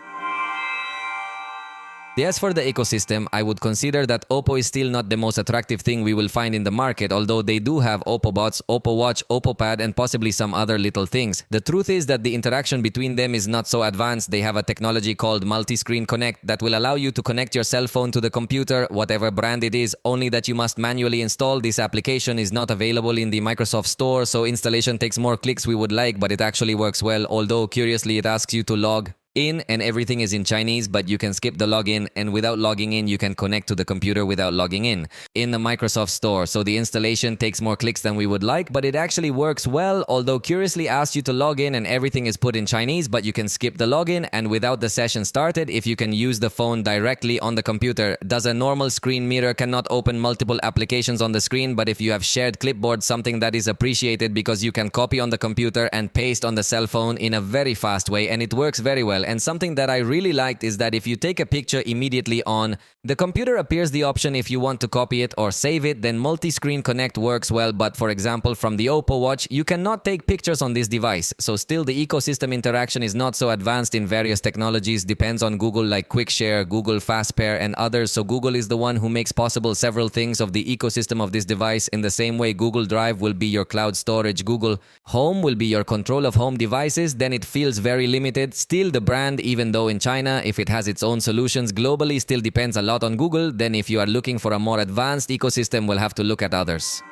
As for the ecosystem, I would consider that OPPO is still not the most attractive thing we will find in the market, although they do have OPPO Bots, OPPO Watch, OPPO Pad, and possibly some other little things. The truth is that the interaction between them is not so advanced. They have a technology called Multi-Screen Connect that will allow you to connect your cell phone to the computer, whatever brand it is, only that you must manually install. This application is not available in the Microsoft Store, so installation takes more clicks we would like, but it actually works well, although curiously it asks you to log in and everything is in Chinese, but you can skip the login, and without logging in you can connect to the computer without logging in the Microsoft Store. So the installation takes more clicks than we would like, but it actually works well, although curiously asks you to log in and everything is put in Chinese, but you can skip the login, and without the session started, if you can use the phone directly on the computer. Does a normal screen mirror cannot open multiple applications on the screen, but if you have shared clipboard, something that is appreciated because you can copy on the computer and paste on the cell phone in a very fast way, and it works very well. And something that I really liked is that if you take a picture immediately on the computer, appears the option if you want to copy it or save it. Then Multi-Screen Connect works well, but for example from the OPPO Watch, you cannot take pictures on this device. So still the ecosystem interaction is not so advanced in various technologies, depends on Google like Quick Share, Google Fast Pair, and others. So Google is the one who makes possible several things of the ecosystem of this device. In the same way, Google Drive will be your cloud storage, Google Home will be your control of home devices. Then it feels very limited. Still the brand, even though in China, if it has its own solutions, globally still depends a lot on Google. Then if you are looking for a more advanced ecosystem, we'll have to look at others.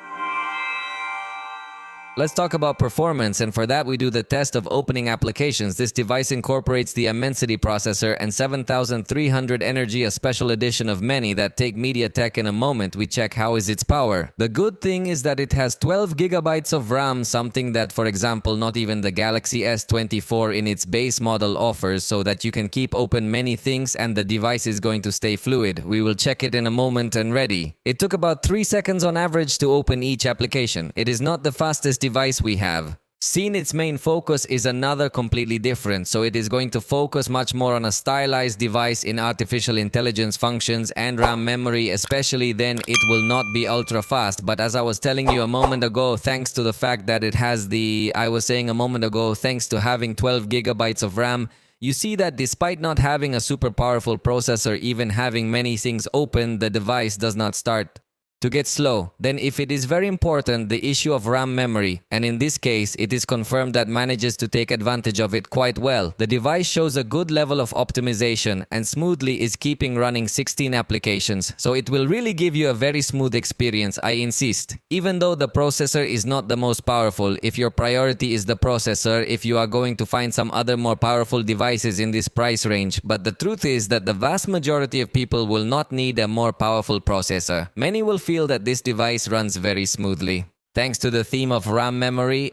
Let's talk about performance, and for that we do the test of opening applications. This device incorporates the Immensity processor and 7300 energy, a special edition of many that take MediaTek. In a moment we check how is its power. The good thing is that it has 12 gigabytes of RAM, something that for example not even the Galaxy S24 in its base model offers, so that you can keep open many things and the device is going to stay fluid. We will check it in a moment and ready. It took about 3 seconds on average to open each application. It is not the fastest device we have seen. Its main focus is another completely different, so it is going to focus much more on a stylized device in artificial intelligence functions and RAM memory especially. Then it will not be ultra fast, but as I was telling you a moment ago, thanks to the fact that it has thanks to having 12 gigabytes of RAM, you see that despite not having a super powerful processor, even having many things open, the device does not start to get slow. Then if it is very important, the issue of RAM memory, and in this case it is confirmed that manages to take advantage of it quite well. The device shows a good level of optimization and smoothly is keeping running 16 applications, so it will really give you a very smooth experience, I insist. Even though the processor is not the most powerful, if your priority is the processor, if you are going to find some other more powerful devices in this price range, but the truth is that the vast majority of people will not need a more powerful processor. Many will feel that this device runs very smoothly thanks to the theme of RAM memory.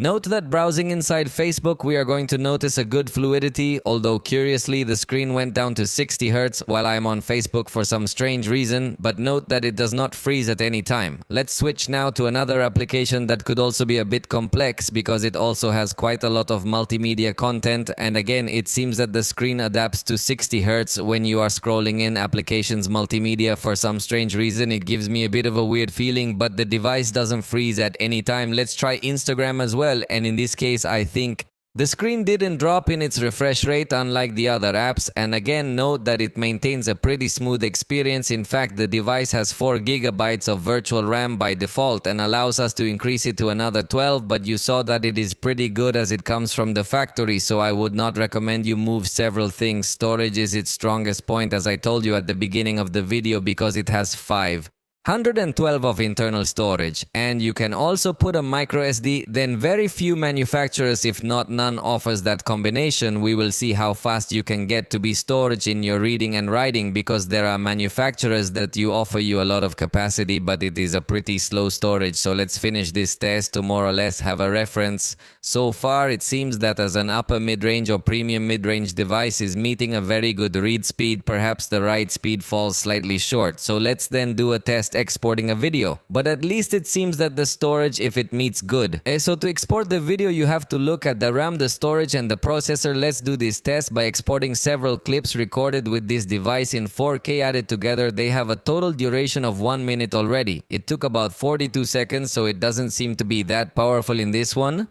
Note that browsing inside Facebook, we are going to notice a good fluidity, although curiously the screen went down to 60 Hz while I am on Facebook for some strange reason, but note that it does not freeze at any time. Let's switch now to another application that could also be a bit complex because it also has quite a lot of multimedia content, and again it seems that the screen adapts to 60 Hz when you are scrolling in applications multimedia. For some strange reason it gives me a bit of a weird feeling, but the device doesn't freeze at any time. Let's try Instagram as well. And in this case I think The screen didn't drop in its refresh rate unlike the other apps, and again note that it maintains a pretty smooth experience. In fact, the device has 4 GB of virtual RAM by default and allows us to increase it to another 12, but you saw that it is pretty good as it comes from the factory, so I would not recommend you move several things. Storage is its strongest point, as I told you at the beginning of the video, because it has 512 of internal storage, and you can also put a micro SD. Then very few manufacturers, if not none, offers that combination. We will see how fast you can get to be storage in your reading and writing, because there are manufacturers that you offer you a lot of capacity, but it is a pretty slow storage. So let's finish this test to more or less have a reference. So far it seems that as an upper mid-range or premium mid-range device is meeting a very good read speed. Perhaps the write speed falls slightly short. So let's then do a test exporting a video, but at least it seems that the storage, if it meets good. So to export the video you have to look at the RAM, the storage and the processor. Let's do this test by exporting several clips recorded with this device in 4K added together. They have a total duration of 1 minute already. It took about 42 seconds, so it doesn't seem to be that powerful in this one.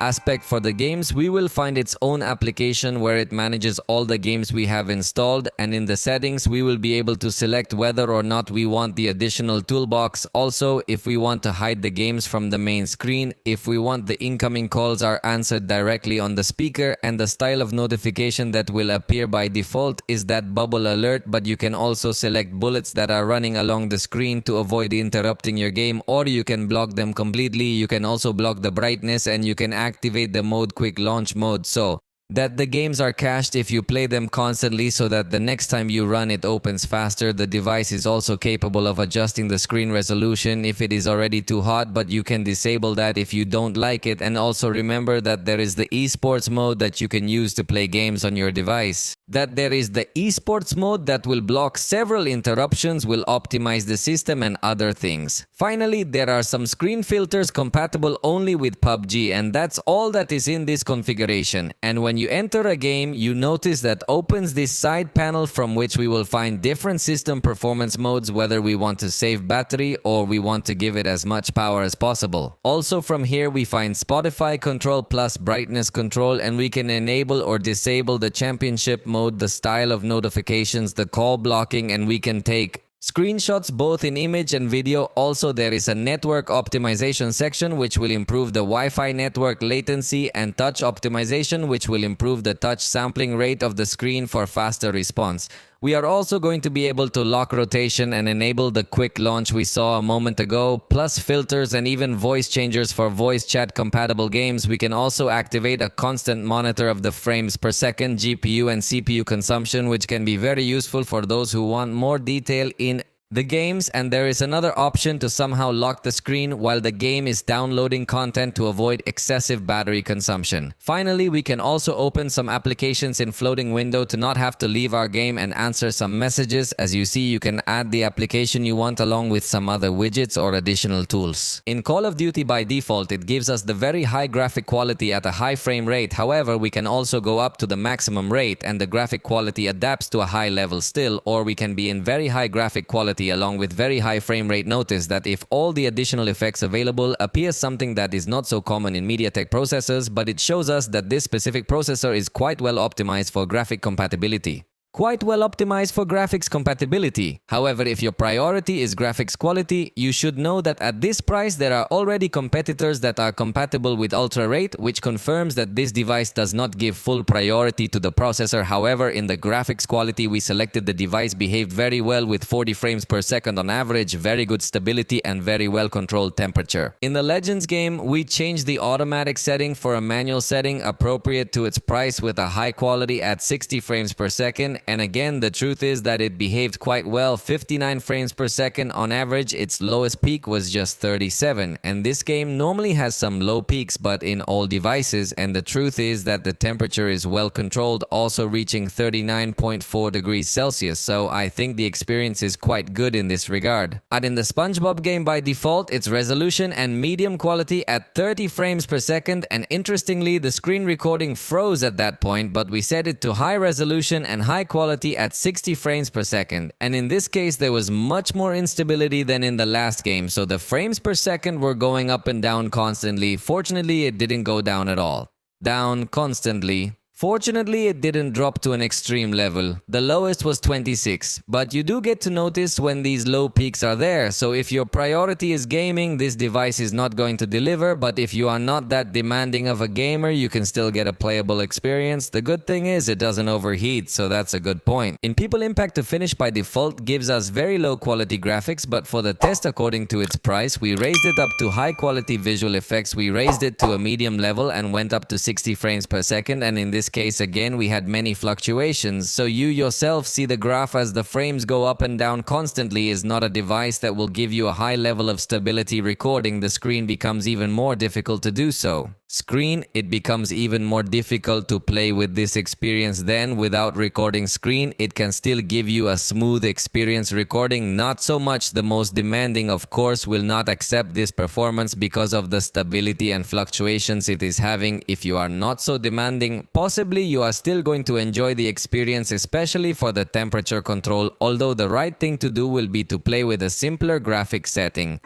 Aspect for the games, we will find its own application where it manages all the games we have installed, and in the settings we will be able to select whether or not we want the additional toolbox. Also, if we want to hide the games from the main screen, if we want the incoming calls are answered directly on the speaker, and the style of notification that will appear by default is that bubble alert, but you can also select bullets that are running along the screen to avoid interrupting your game, or you can block them completely. You can also block the brightness, and you can activate the mode quick launch mode so that the games are cached if you play them constantly, so that the next time you run it opens faster. The device is also capable of adjusting the screen resolution if it is already too hot, but you can disable that if you don't like it. And also remember that there is the esports mode that you can use to play games on your device. That there is the esports mode that will block several interruptions, will optimize the system and other things. Finally, there are some screen filters compatible only with PUBG, and that's all that is in this configuration. And when you enter a game, you notice that opens this side panel from which we will find different system performance modes, whether we want to save battery or we want to give it as much power as possible. Also from here we find Spotify control plus brightness control, and we can enable or disable the championship mode, the style of notifications, the call blocking, and we can take screenshots both in image and video. Also, there is a network optimization section which will improve the Wi-Fi network latency, and touch optimization which will improve the touch sampling rate of the screen for faster response. We are also going to be able to lock rotation and enable the quick launch we saw a moment ago, plus filters and even voice changers for voice chat compatible games. We can also activate a constant monitor of the frames per second, GPU and CPU consumption, which can be very useful for those who want more detail in the games. And there is another option to somehow lock the screen while the game is downloading content to avoid excessive battery consumption. Finally, we can also open some applications in floating window to not have to leave our game and answer some messages. As you see, you can add the application you want along with some other widgets or additional tools. In Call of Duty by default, it gives us the very high graphic quality at a high frame rate. However, we can also go up to the maximum rate and the graphic quality adapts to a high level still, or we can be in very high graphic quality along with very high frame rate. Notice that if all the additional effects available appears something that is not so common in MediaTek processors, but it shows us that this specific processor is quite well optimized for graphic compatibility. Quite well optimized for graphics compatibility. However, if your priority is graphics quality, you should know that at this price there are already competitors that are compatible with ultra rate, which confirms that this device does not give full priority to the processor. However, in the graphics quality we selected, the device behaved very well with 40 frames per second on average, very good stability and very well controlled temperature. In the Legends game, we changed the automatic setting for a manual setting appropriate to its price with a high quality at 60 frames per second. And again, the truth is that it behaved quite well, 59 frames per second on average. Its lowest peak was just 37, and this game normally has some low peaks but in all devices, and the truth is that the temperature is well controlled, also reaching 39.4 degrees Celsius, so I think the experience is quite good in this regard. And in the SpongeBob game by default, its resolution and medium quality at 30 frames per second, and interestingly the screen recording froze at that point, but we set it to high resolution and high quality at 60 frames per second, and in this case there was much more instability than in the last game, so the frames per second were going up and down constantly. Fortunately, it didn't go down at all. Down constantly. Fortunately, it didn't drop to an extreme level. The lowest was 26, but you do get to notice when these low peaks are there, so if your priority is gaming, this device is not going to deliver, but if you are not that demanding of a gamer, you can still get a playable experience. The good thing is it doesn't overheat, so that's a good point. In People Impact, to finish by default gives us very low quality graphics, but for the test according to its price, we raised it up to high quality visual effects. We raised it to a medium level and went up to 60 frames per second, and in this case again we had many fluctuations, so you yourself see the graph as the frames go up and down constantly is not a device that will give you a high level of stability recording. The screen becomes even more difficult to do so. It becomes even more difficult to play with this experience. Then without recording screen, it can still give you a smooth experience recording. Not so much the most demanding, of course, will not accept this performance because of the stability and fluctuations it is having. If you are not so demanding, possibly you are still going to enjoy the experience, especially for the temperature control, although the right thing to do will be to play with a simpler graphic setting.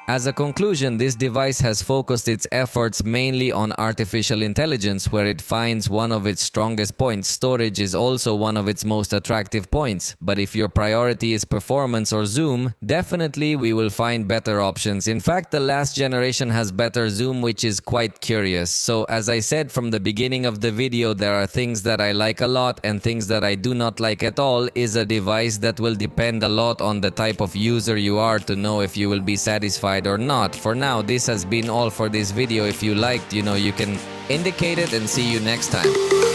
As a conclusion, this device has focused its efforts mainly on artificial intelligence, where it finds one of its strongest points. Storage is also one of its most attractive points, but if your priority is performance or zoom, definitely we will find better options. In fact, the last generation has better zoom, which is quite curious. So as I said from the beginning of the video, there are things that I like a lot and things that I do not like at all. Is a device that will depend a lot on the type of user you are to know if you will be satisfied or not. For now, this has been all for this video. If you liked, you can indicate it, and see you next time.